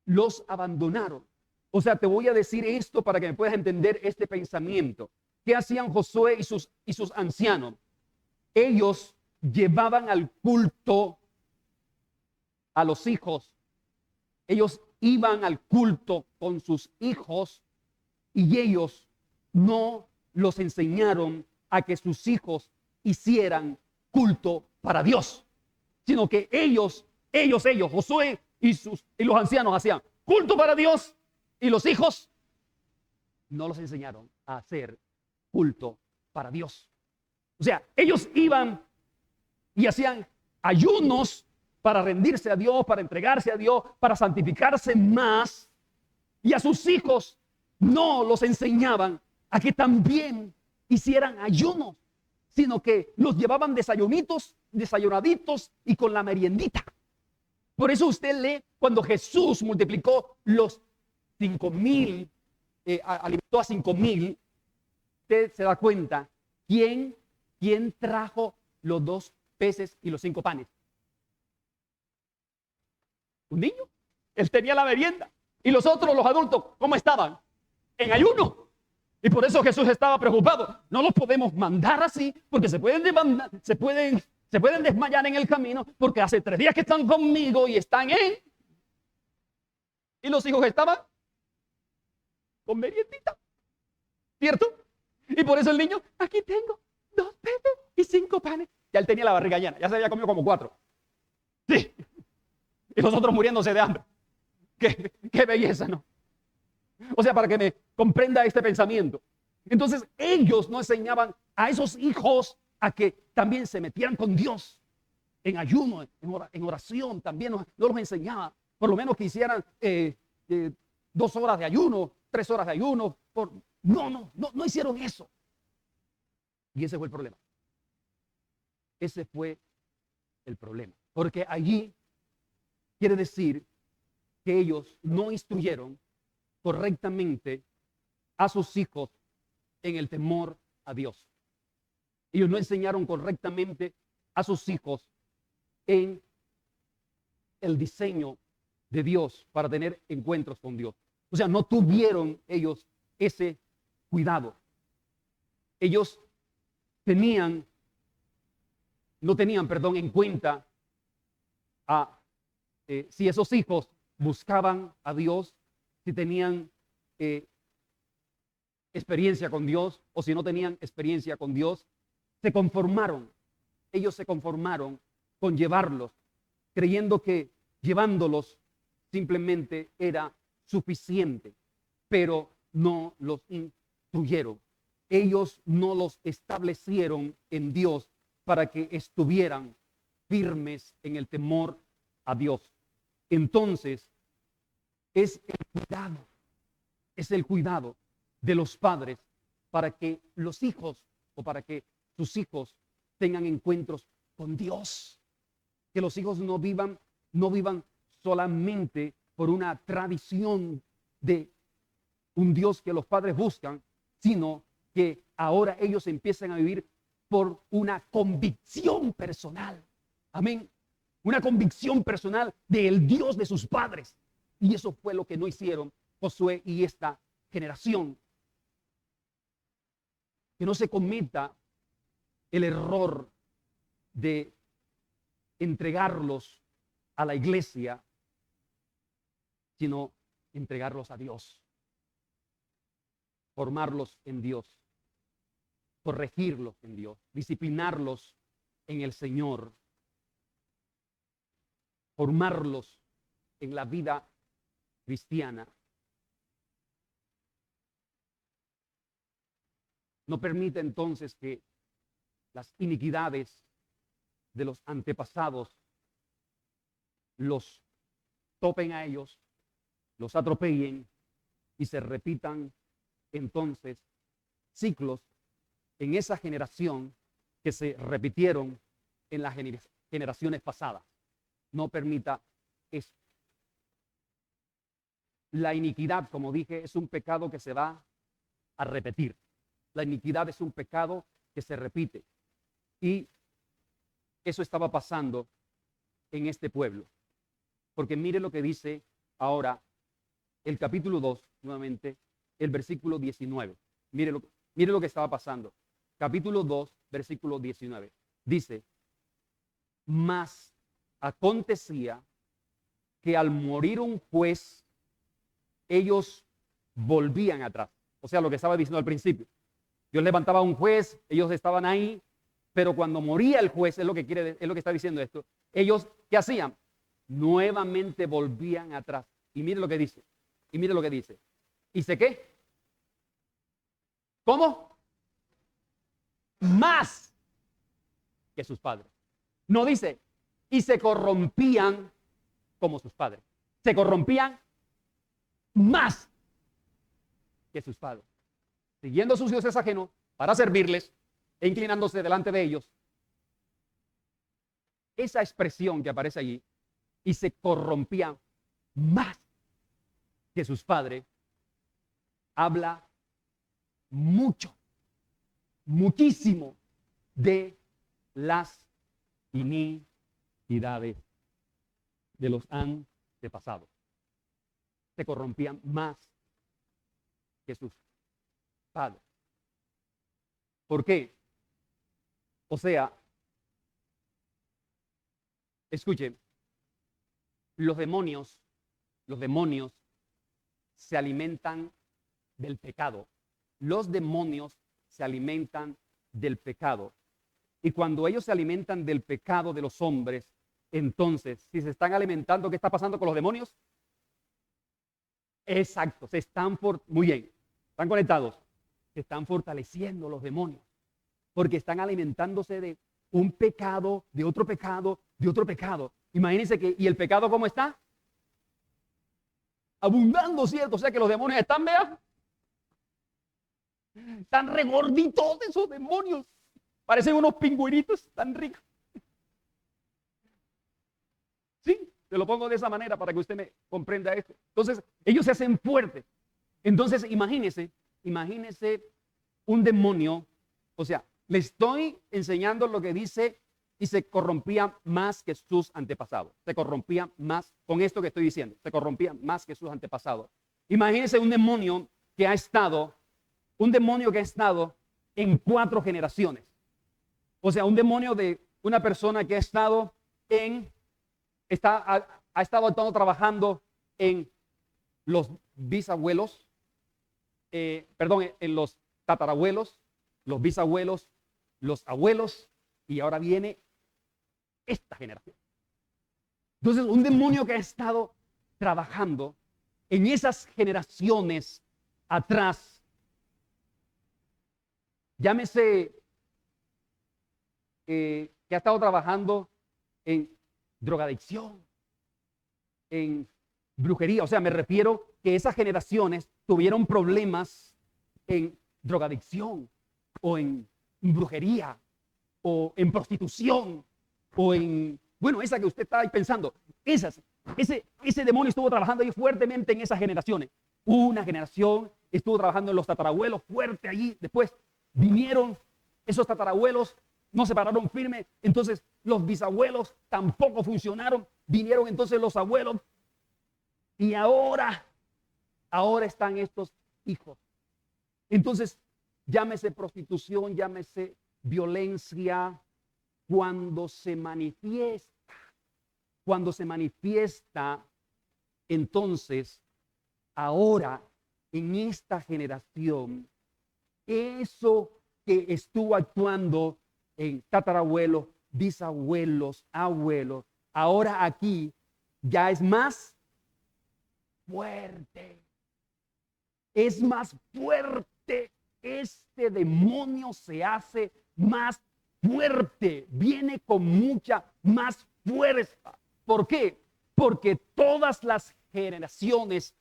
los abandonaron. O sea, te voy a decir esto para que me puedas entender este pensamiento. ¿Qué hacían Josué y sus ancianos? Ellos llevaban al culto a los hijos. Ellos iban al culto con sus hijos y ellos no los enseñaron a que sus hijos hicieran culto para Dios, sino que ellos, Josué y los ancianos hacían culto para Dios y los hijos no los enseñaron a hacer culto para Dios. O sea, ellos iban y hacían ayunos para rendirse a Dios, para entregarse a Dios, para santificarse más, y a sus hijos no los enseñaban a que también hicieran ayunos, sino que los llevaban desayunaditos y con la meriendita. Por eso usted lee cuando Jesús multiplicó los 5,000, alimentó a 5,000, usted se da cuenta quién trajo los 2 peces y los 5 panes. Un niño. Él tenía la merienda. Y los otros, los adultos, ¿cómo estaban? En ayuno. Y por eso Jesús estaba preocupado. No los podemos mandar así, porque se pueden desmayar en el camino, porque hace 3 días que están conmigo y están en... Y los hijos estaban con meriendita, ¿cierto? Y por eso el niño, aquí tengo 2 peces y 5 panes. Ya él tenía la barriga llena, ya se había comido como 4. Sí. Y nosotros muriéndose de hambre. Qué belleza, ¿no? O sea, para que me comprenda este pensamiento. Entonces, ellos no enseñaban a esos hijos a que también se metieran con Dios en ayuno, en oración. También no los enseñaba. Por lo menos que hicieran 2 horas de ayuno, 3 horas de ayuno. No hicieron eso. Y ese fue el problema. Ese fue el problema. Porque allí quiere decir que ellos no instruyeron correctamente a sus hijos en el temor a Dios. Ellos no enseñaron correctamente a sus hijos en el diseño de Dios para tener encuentros con Dios. O sea, no tuvieron ellos ese cuidado. Ellos no tenían en cuenta si esos hijos buscaban a Dios, si tenían experiencia con Dios o si no tenían experiencia con Dios. Ellos se conformaron con llevarlos, creyendo que llevándolos simplemente era suficiente, pero no los instruyeron. Ellos no los establecieron en Dios para que estuvieran firmes en el temor a Dios. Entonces, es el cuidado de los padres para que los hijos o para que sus hijos tengan encuentros con Dios. Que los hijos no vivan solamente por una tradición de un Dios que los padres buscan, sino que ahora ellos empiezan a vivir por una convicción personal. Amén. Una convicción personal del Dios de sus padres. Y eso fue lo que no hicieron Josué y esta generación. Que no se cometa el error de entregarlos a la iglesia, sino entregarlos a Dios. Formarlos en Dios. Corregirlos en Dios. Disciplinarlos en el Señor. Formarlos en la vida cristiana. No permite entonces que las iniquidades de los antepasados los topen a ellos, los atropellen y se repitan entonces ciclos en esa generación que se repitieron en las generaciones pasadas. No permita eso. La iniquidad, como dije, es un pecado que se va a repetir. La iniquidad es un pecado que se repite. Y eso estaba pasando en este pueblo. Porque mire lo que dice ahora el capítulo 2, nuevamente, el versículo 19. Mire lo que estaba pasando. Capítulo 2, versículo 19. Dice, mas acontecía que al morir un juez, ellos volvían atrás. O sea, lo que estaba diciendo al principio. Dios levantaba a un juez, ellos estaban ahí, pero cuando moría el juez, es lo que está diciendo esto, ellos, ¿qué hacían? Nuevamente volvían atrás. Y mire lo que dice. Y mire lo que dice. ¿Hice qué? ¿Cómo? Más que sus padres. No dice, y se corrompían como sus padres. Se corrompían más que sus padres, siguiendo sus dioses ajenos para servirles e inclinándose delante de ellos. Esa expresión que aparece allí, y se corrompían más que sus padres, habla mucho, muchísimo de las iniquidades de los antepasados. Se corrompían más que sus padres. ¿Por qué? O sea, escuchen, los demonios se alimentan del pecado. Los demonios se alimentan del pecado. Y cuando ellos se alimentan del pecado de los hombres, entonces, si se están alimentando, ¿qué está pasando con los demonios? Exacto, muy bien, están conectados. Se están fortaleciendo los demonios, porque están alimentándose de un pecado, de otro pecado, de otro pecado. Imagínense ¿y el pecado cómo está? Abundando, ¿cierto? O sea que los demonios están, vean, están regorditos de esos demonios. Parecen unos pingüinitos tan ricos. Sí, te lo pongo de esa manera para que usted me comprenda esto. Entonces, ellos se hacen fuertes. Entonces, imagínese un demonio, o sea, le estoy enseñando lo que dice, y se corrompía más que sus antepasados. Se corrompía más, con esto que estoy diciendo, se corrompía más que sus antepasados. Imagínese un demonio que ha estado en 4 generaciones. O sea, un demonio de una persona que ha estado trabajando en los bisabuelos, en los tatarabuelos, los bisabuelos, los abuelos, y ahora viene esta generación. Entonces, un demonio que ha estado trabajando en esas generaciones atrás, llámese que ha estado trabajando en drogadicción, en brujería. O sea, me refiero que esas generaciones tuvieron problemas en drogadicción o en brujería o en prostitución o en, bueno, esa que usted está ahí pensando. Ese demonio estuvo trabajando ahí fuertemente en esas generaciones. Una generación estuvo trabajando en los tatarabuelos fuerte allí. Después vinieron esos tatarabuelos, no se pararon firme. Entonces los bisabuelos tampoco funcionaron. Vinieron entonces los abuelos. Y ahora están estos hijos. Entonces, llámese prostitución, llámese violencia, cuando se manifiesta, entonces, ahora, en esta generación, eso que estuvo actuando en tatarabuelos, bisabuelos, abuelos, ahora aquí ya es más fuerte. Es más fuerte. Este demonio se hace más fuerte. Viene con mucha más fuerza. ¿Por qué? Porque todas las generaciones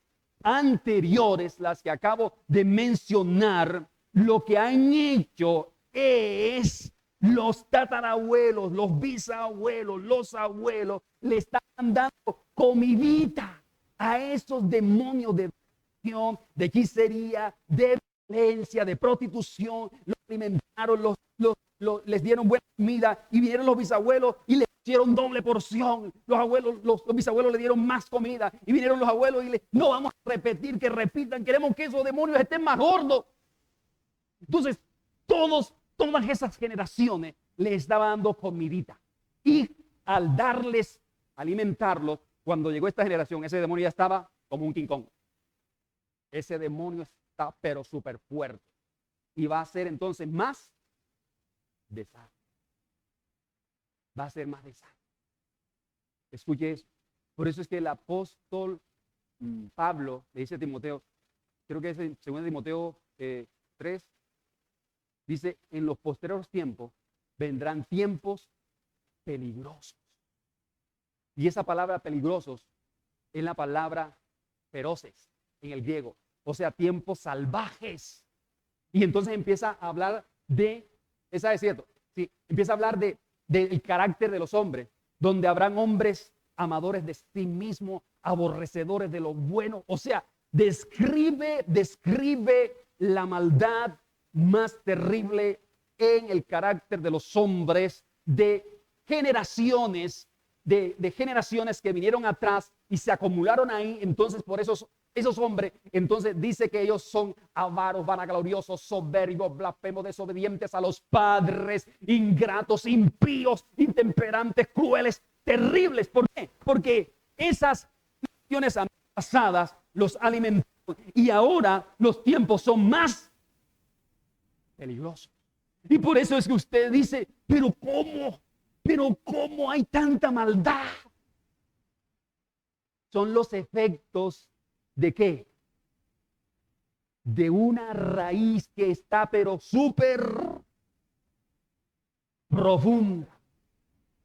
anteriores, las que acabo de mencionar, lo que han hecho es los tatarabuelos, los bisabuelos, los abuelos, le están dando comidita a esos demonios de violación, de hechicería, de violencia, de prostitución. Los alimentaron, les dieron buena comida y vinieron los bisabuelos y les hicieron doble porción. Los bisabuelos le dieron más comida y vinieron los abuelos y no vamos a repetir, que repitan, queremos que esos demonios estén más gordos. Entonces, todas esas generaciones les estaba dando comidita. Y al darles, alimentarlos, cuando llegó esta generación, ese demonio ya estaba como un King Kong. Ese demonio está pero súper fuerte. Y va a ser entonces más desastre. Va a ser más desastre. Escuche eso. Por eso es que el apóstol Pablo le dice a Timoteo, creo que es en 2 Timoteo 3, dice, en los posteriores tiempos vendrán tiempos peligrosos. Y esa palabra peligrosos es la palabra feroces en el griego. O sea, tiempos salvajes. Y entonces empieza a hablar de, esa es cierto, sí, empieza a hablar del carácter de los hombres, donde habrán hombres amadores de sí mismos, aborrecedores de lo bueno. O sea, describe la maldad más terrible en el carácter de los hombres, de generaciones, de generaciones que vinieron atrás y se acumularon ahí. Entonces, por esos hombres, entonces dice que ellos son avaros, vanagloriosos, soberbios, blasfemos, desobedientes a los padres, ingratos, impíos, intemperantes, crueles, terribles. ¿Por qué? Porque esas naciones pasadas los alimentaron y ahora los tiempos son más peligrosos. Y por eso es que usted dice, pero ¿cómo hay tanta maldad? Son los efectos ¿de qué? De una raíz que está pero súper profunda.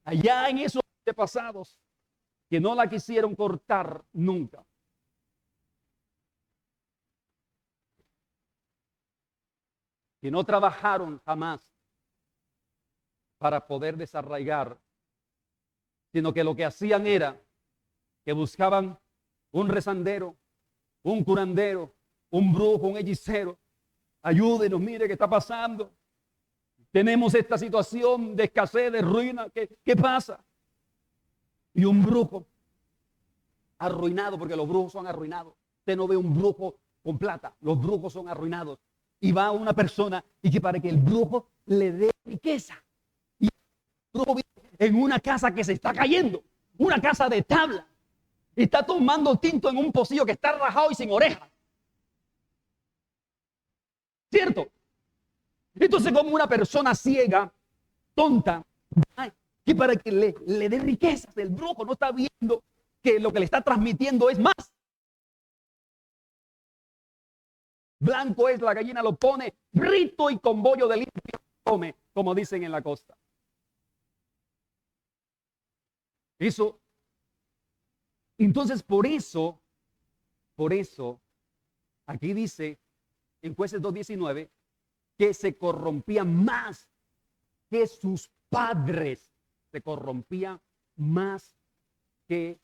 Allá en esos antepasados que no la quisieron cortar nunca. Que no trabajaron jamás para poder desarraigar, sino que lo que hacían era que buscaban un rezandero, un curandero, un brujo, un hechicero. Ayúdenos, mire qué está pasando. Tenemos esta situación de escasez, de ruina. ¿Qué pasa? Y un brujo arruinado, porque los brujos son arruinados. Usted no ve un brujo con plata, los brujos son arruinados. Y va una persona y que para que el brujo le dé riqueza. Y el brujo vive en una casa que se está cayendo, una casa de tabla. Está tomando tinto en un pocillo que está rajado y sin orejas. ¿Cierto? Entonces, como una persona ciega, tonta, que para que le dé riquezas, el brujo no está viendo que lo que le está transmitiendo es más. Blanco es, la gallina lo pone frito y con bollo de limpio come, como dicen en la costa. Eso. Entonces, por eso, aquí dice en Jueces 2:19 que se corrompían más que sus padres. Se corrompían más que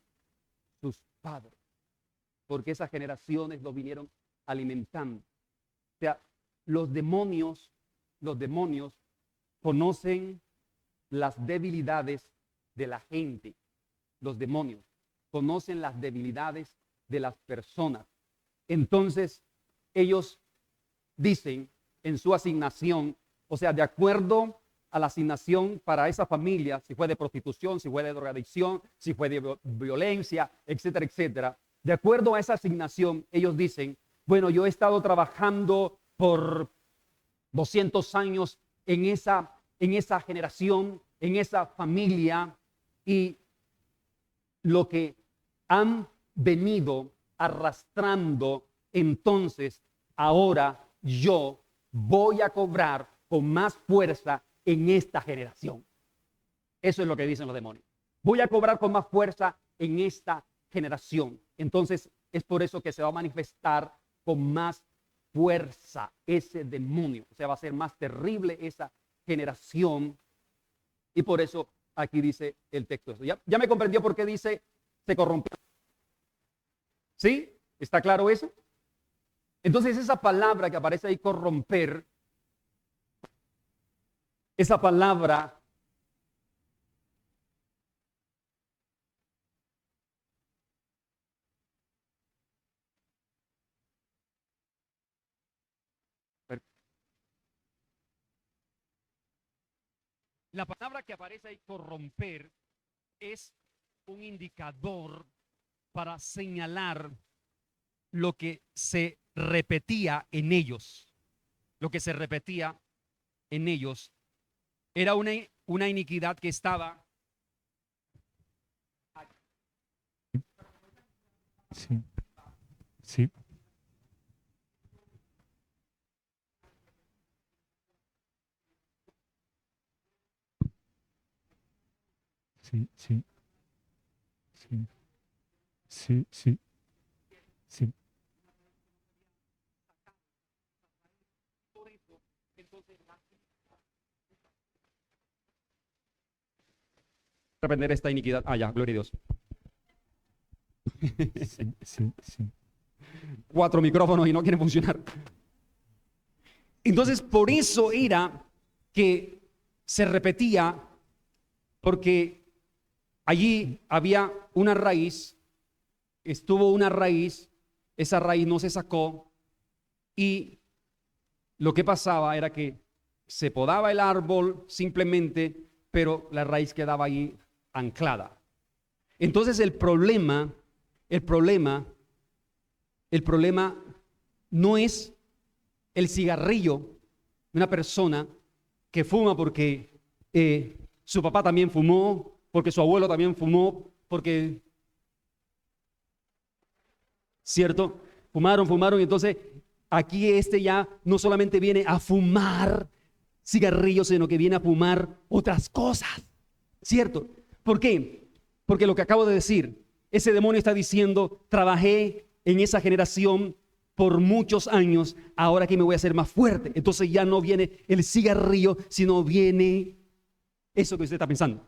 sus padres. Porque esas generaciones lo vinieron alimentando. O sea, los demonios conocen las debilidades de la gente. Los demonios conocen las debilidades de las personas. Entonces, ellos dicen en su asignación, o sea, de acuerdo a la asignación para esa familia, si fue de prostitución, si fue de drogadicción, si fue de violencia, etcétera, etcétera. De acuerdo a esa asignación, ellos dicen, bueno, yo he estado trabajando por 200 años en esa generación, en esa familia, y lo que han venido arrastrando, entonces ahora yo voy a cobrar con más fuerza en esta generación. Eso es lo que dicen los demonios. Voy a cobrar con más fuerza en esta generación. Entonces es por eso que se va a manifestar con más fuerza ese demonio. O sea, va a ser más terrible esa generación. Y por eso aquí dice el texto eso. ¿Ya me comprendió por qué dice se corrompió? ¿Sí? ¿Está claro eso? Entonces esa palabra que aparece ahí, corromper, esa palabra la palabra que aparece ahí, corromper, es un indicador para señalar lo que se repetía en ellos. Lo que se repetía en ellos era una iniquidad que estaba.
Sí, sí. Sí, sí, sí, sí, sí, sí.
Reprender esta iniquidad. Ah, ya, gloria a Dios.
Sí, sí, sí.
4 micrófonos y no quieren funcionar. Entonces, por eso era que se repetía, porque allí había una raíz, estuvo una raíz, esa raíz no se sacó, y lo que pasaba era que se podaba el árbol simplemente, pero la raíz quedaba ahí anclada. Entonces el problema no es el cigarrillo de una persona que fuma porque su papá también fumó, porque su abuelo también fumó, porque, ¿cierto? Fumaron, y entonces aquí ya no solamente viene a fumar cigarrillos, sino que viene a fumar otras cosas, ¿cierto? ¿Por qué? Porque lo que acabo de decir, ese demonio está diciendo, trabajé en esa generación por muchos años, ahora que me voy a hacer más fuerte. Entonces ya no viene el cigarrillo, sino viene eso que usted está pensando,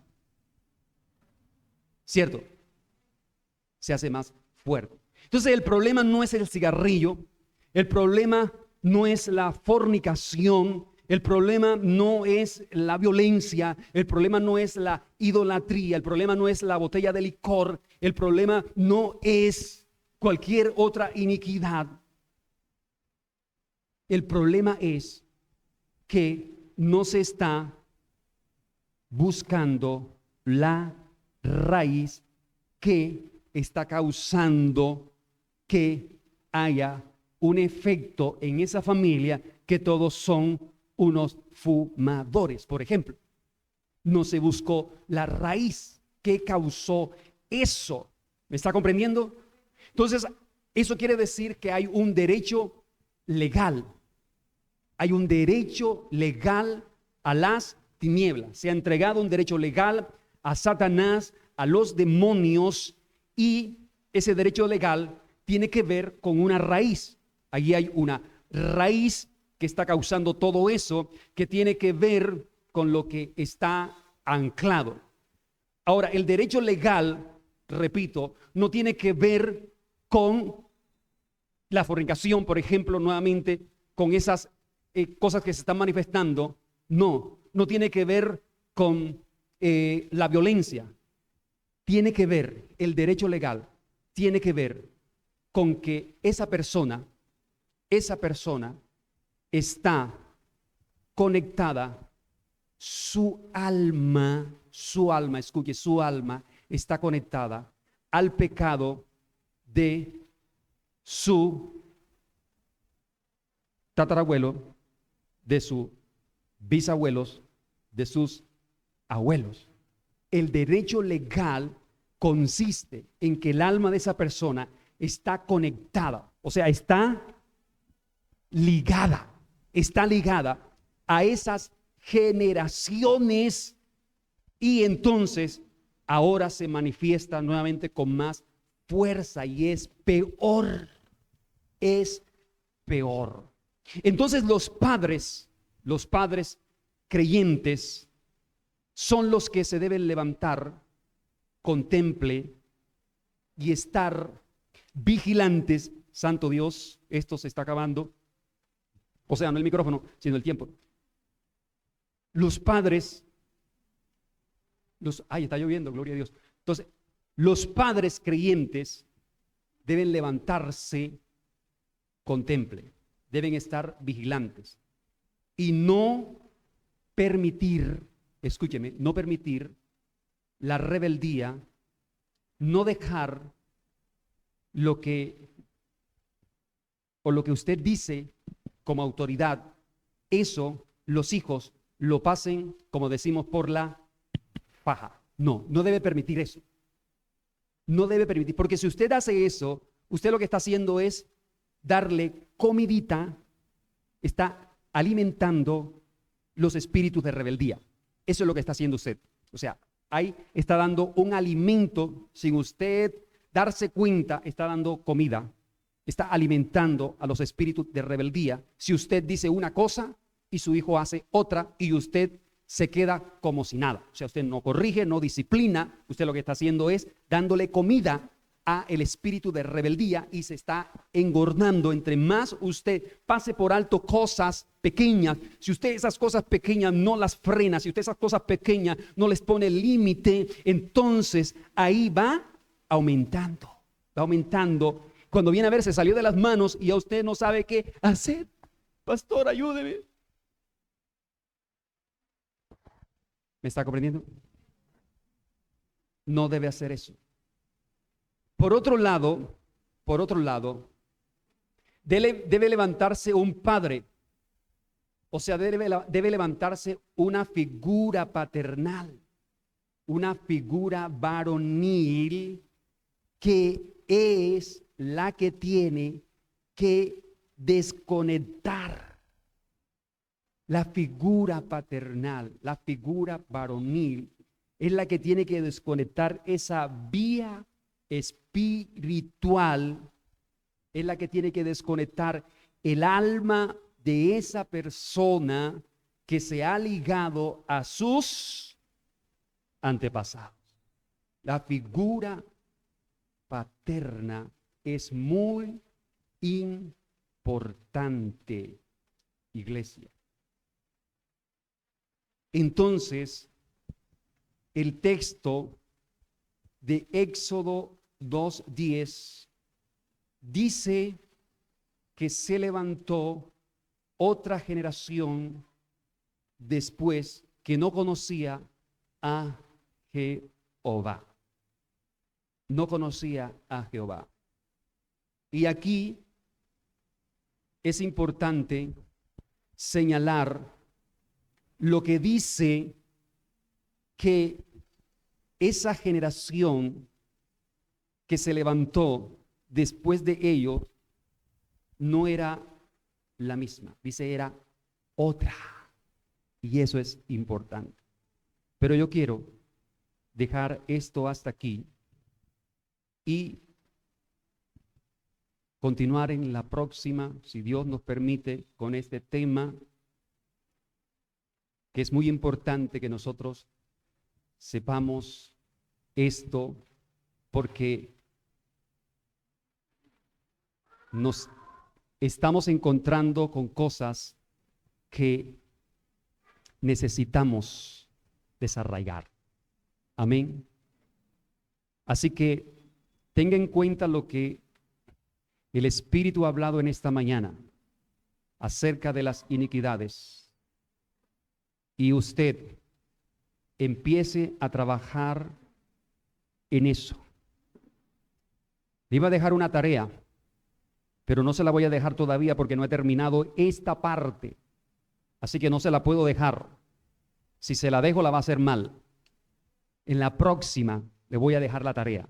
¿cierto? Se hace más fuerte. Entonces el problema no es el cigarrillo, el problema no es la fornicación, el problema no es la violencia, el problema no es la idolatría, el problema no es la botella de licor, el problema no es cualquier otra iniquidad. El problema es que no se está buscando la raíz que está causando que haya un efecto en esa familia, que todos son unos fumadores, por ejemplo. No se buscó la raíz que causó eso. ¿Me está comprendiendo? Entonces, eso quiere decir que hay un derecho legal. Hay un derecho legal a las tinieblas. Se ha entregado un derecho legal a Satanás, a los demonios, y ese derecho legal tiene que ver con una raíz. Allí hay una raíz que está causando todo eso, que tiene que ver con lo que está anclado. Ahora, el derecho legal, repito, no tiene que ver con la fornicación, por ejemplo, nuevamente, con esas cosas que se están manifestando. No tiene que ver con la violencia. Tiene que ver, el derecho legal tiene que ver con que esa persona está conectada, su alma, escuche, su alma está conectada al pecado de su tatarabuelo, de sus bisabuelos, de sus abuelos. El derecho legal consiste en que el alma de esa persona está conectada, o sea, está ligada a esas generaciones, y entonces ahora se manifiesta nuevamente con más fuerza y es peor. Es peor. Entonces los padres creyentes son los que se deben levantar con temple y estar vigilantes. Santo Dios, esto se está acabando. O sea, no el micrófono, sino el tiempo. Los padres, ay, está lloviendo, gloria a Dios. Entonces, los padres creyentes deben levantarse con temple, deben estar vigilantes y no permitir, escúcheme, no permitir la rebeldía, no dejar lo que usted dice como autoridad, eso los hijos lo pasen, como decimos, por la paja. No debe permitir eso. No debe permitir, porque si usted hace eso, usted lo que está haciendo es darle comidita, está alimentando los espíritus de rebeldía. Eso es lo que está haciendo usted. O sea, ahí está dando un alimento, sin usted darse cuenta, está dando comida, está alimentando a los espíritus de rebeldía. Si usted dice una cosa y su hijo hace otra y usted se queda como si nada. O sea, usted no corrige, no disciplina, usted lo que está haciendo es dándole comida a el espíritu de rebeldía y se está engordando. Entre más usted pase por alto cosas pequeñas, si usted esas cosas pequeñas no las frena, si usted esas cosas pequeñas no les pone límite, entonces ahí va aumentando. Cuando viene a ver, se salió de las manos y ya usted no sabe qué hacer. Pastor, ayúdeme. ¿Me está comprendiendo? No debe hacer eso. Por otro lado, debe levantarse un padre. O sea, debe levantarse una figura paternal, una figura varonil que es la que tiene que desconectar. La figura paternal, la figura varonil es la que tiene que desconectar esa vía espiritual, es la que tiene que desconectar el alma de esa persona que se ha ligado a sus antepasados. La figura paterna es muy importante, iglesia. Entonces, el texto de Éxodo 2:10 dice que se levantó otra generación después que no conocía a Jehová. No conocía a Jehová. Y aquí es importante señalar lo que dice que esa generación que se levantó después de ellos no era la misma, dice era otra, y eso es importante. Pero yo quiero dejar esto hasta aquí y continuar en la próxima, si Dios nos permite, con este tema que es muy importante que nosotros sepamos esto, porque nos estamos encontrando con cosas que necesitamos desarraigar. Amén. Así que tenga en cuenta lo que el Espíritu ha hablado en esta mañana acerca de las iniquidades, y usted empiece a trabajar en eso. Le iba a dejar una tarea, pero no se la voy a dejar todavía porque no he terminado esta parte. Así que no se la puedo dejar. Si se la dejo, la va a hacer mal. En la próxima le voy a dejar la tarea,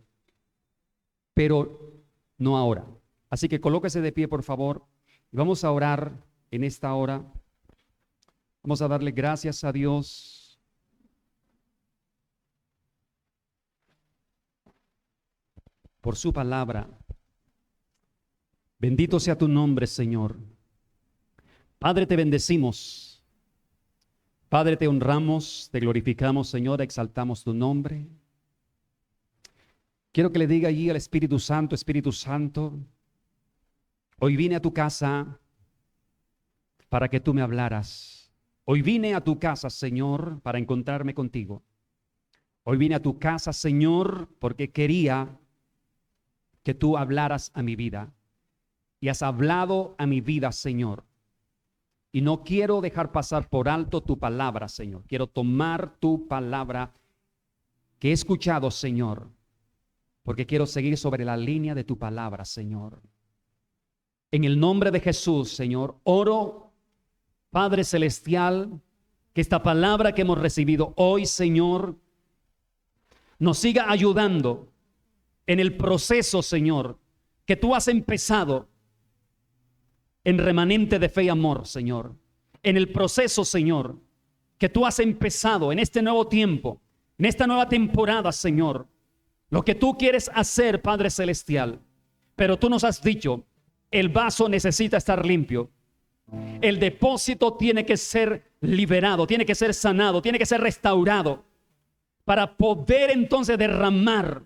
pero no ahora. Así que colóquese de pie, por favor, y vamos a orar en esta hora. Vamos a darle gracias a Dios. por su palabra. Bendito sea tu nombre, Señor. Padre, te bendecimos. Padre, te honramos, te glorificamos, Señor, exaltamos tu nombre. Quiero que le diga allí al Espíritu Santo, hoy vine a tu casa para que tú me hablaras. Hoy vine a tu casa, Señor, para encontrarme contigo. Hoy vine a tu casa, Señor, porque quería que tú hablaras a mi vida. Y has hablado a mi vida, Señor. Y no quiero dejar pasar por alto tu palabra, Señor. Quiero tomar tu palabra que he escuchado, Señor, porque quiero seguir sobre la línea de tu palabra, Señor. En el nombre de Jesús, Señor, oro, Padre Celestial, que esta palabra que hemos recibido hoy, Señor, nos siga ayudando en el proceso, Señor, que tú has empezado en remanente de fe y amor, Señor. En el proceso, Señor, que tú has empezado en este nuevo tiempo, en esta nueva temporada, Señor. Lo que tú quieres hacer, Padre Celestial. Pero tú nos has dicho, el vaso necesita estar limpio. El depósito tiene que ser liberado, tiene que ser sanado, tiene que ser restaurado. Para poder entonces derramar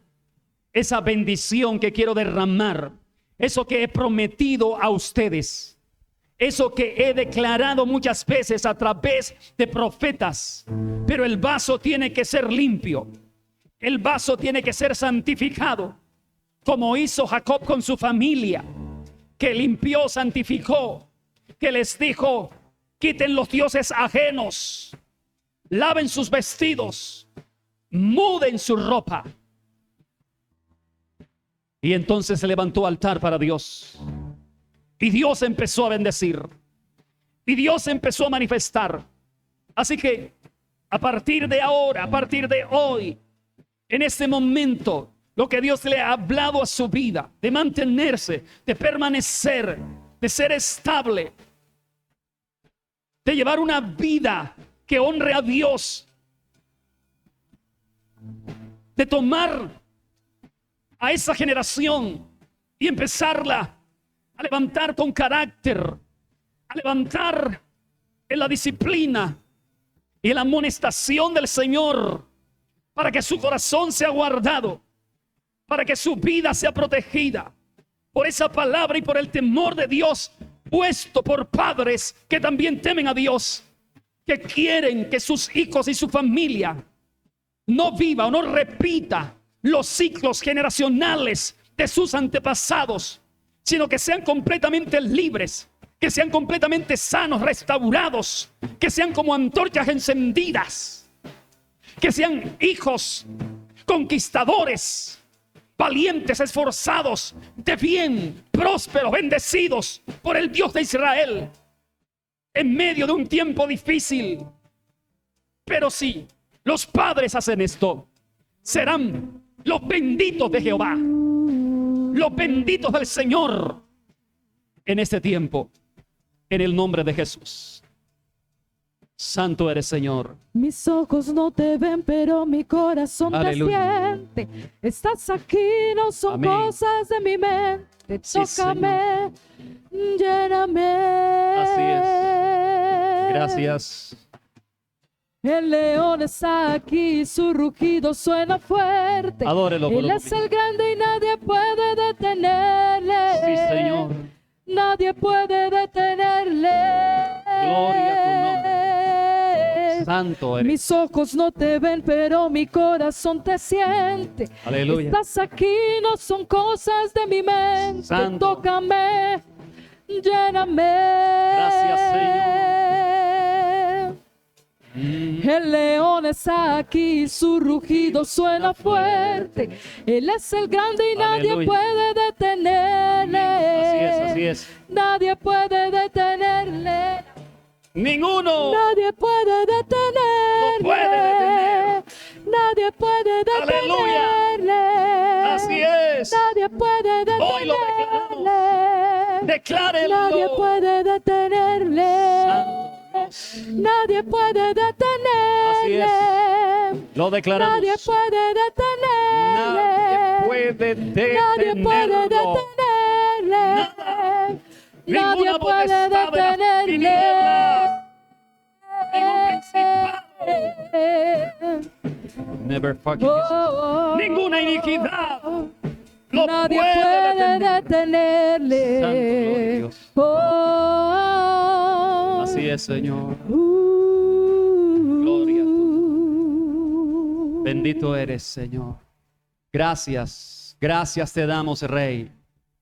esa bendición que quiero derramar. Eso que he prometido a ustedes. Eso que he declarado muchas veces a través de profetas. Pero el vaso tiene que ser limpio. El vaso tiene que ser santificado. Como hizo Jacob con su familia. Que limpió, santificó. Que les dijo, quiten los dioses ajenos. Laven sus vestidos. Muden su ropa. Y entonces se levantó altar para Dios. Y Dios empezó a bendecir. Y Dios empezó a manifestar. Así que a partir de ahora, a partir de hoy, en este momento, lo que Dios le ha hablado a su vida, de mantenerse, de permanecer, de ser estable, de llevar una vida que honre a Dios, de tomar a esa generación y empezarla a levantar con carácter, a levantar en la disciplina y en la amonestación del Señor, para que su corazón sea guardado, para que su vida sea protegida por esa palabra y por el temor de Dios puesto por padres que también temen a Dios, que quieren que sus hijos y su familia no viva o no repita los ciclos generacionales de sus antepasados, sino que sean completamente libres, que sean completamente sanos, restaurados, que sean como antorchas encendidas, que sean hijos conquistadores, valientes, esforzados, de bien, prósperos, bendecidos por el Dios de Israel, en medio de un tiempo difícil. Pero si los padres hacen esto, serán los benditos de Jehová, los benditos del Señor en este tiempo, en el nombre de Jesús. Santo eres, Señor.
Mis ojos no te ven, pero mi corazón
Aleluya.
te siente. Estás aquí, no son
Amén.
cosas de mi mente.
Sí,
Tócame, lléname.
Así es. Gracias.
El león está aquí, su rugido suena fuerte.
Adórelo.
Él es el grande y nadie puede detenerle.
Sí, Señor.
Nadie puede detenerle.
Gloria a tu nombre. Santo eres.
Mis ojos no te ven, pero mi corazón te siente.
Aleluya.
Estás aquí, no son cosas de mi mente.
Santo.
Tócame, lléname.
Gracias, Señor.
El león está aquí, su rugido suena fuerte. Él es el grande y nadie
Aleluya.
puede detenerle.
Así es.
Nadie puede detenerle.
Ninguno.
Nadie puede detenerle.
Lo puede detener.
Nadie puede detenerle.
Así es.
Nadie puede
Hoy lo
detenerle.
Declárelo.
Nadie puede detenerle.
Santo Dios.
Nadie puede detenerle.
Lo declaramos.
Nadie puede detenerle.
Nadie puede
Nadie puede
detenerlo.
detenerle. Nadie
Ninguna
puede
potestad de las
detenerle.
tinieblas, ningún principado. Never forget Jesus.
Oh,
Ninguna iniquidad lo
nadie
puede
puede
detener.
detenerle.
Santo, gloria a Dios.
Oh,
Así es, Señor.
Gloria
a tu Bendito eres, Señor. Gracias, gracias te damos, Rey.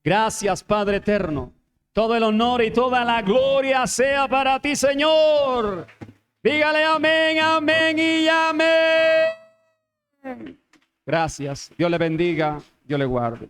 Gracias, Padre eterno. Todo el honor y toda la gloria sea para ti, Señor. Dígale amén, amén y amén. Gracias. Dios le bendiga, Dios le guarde.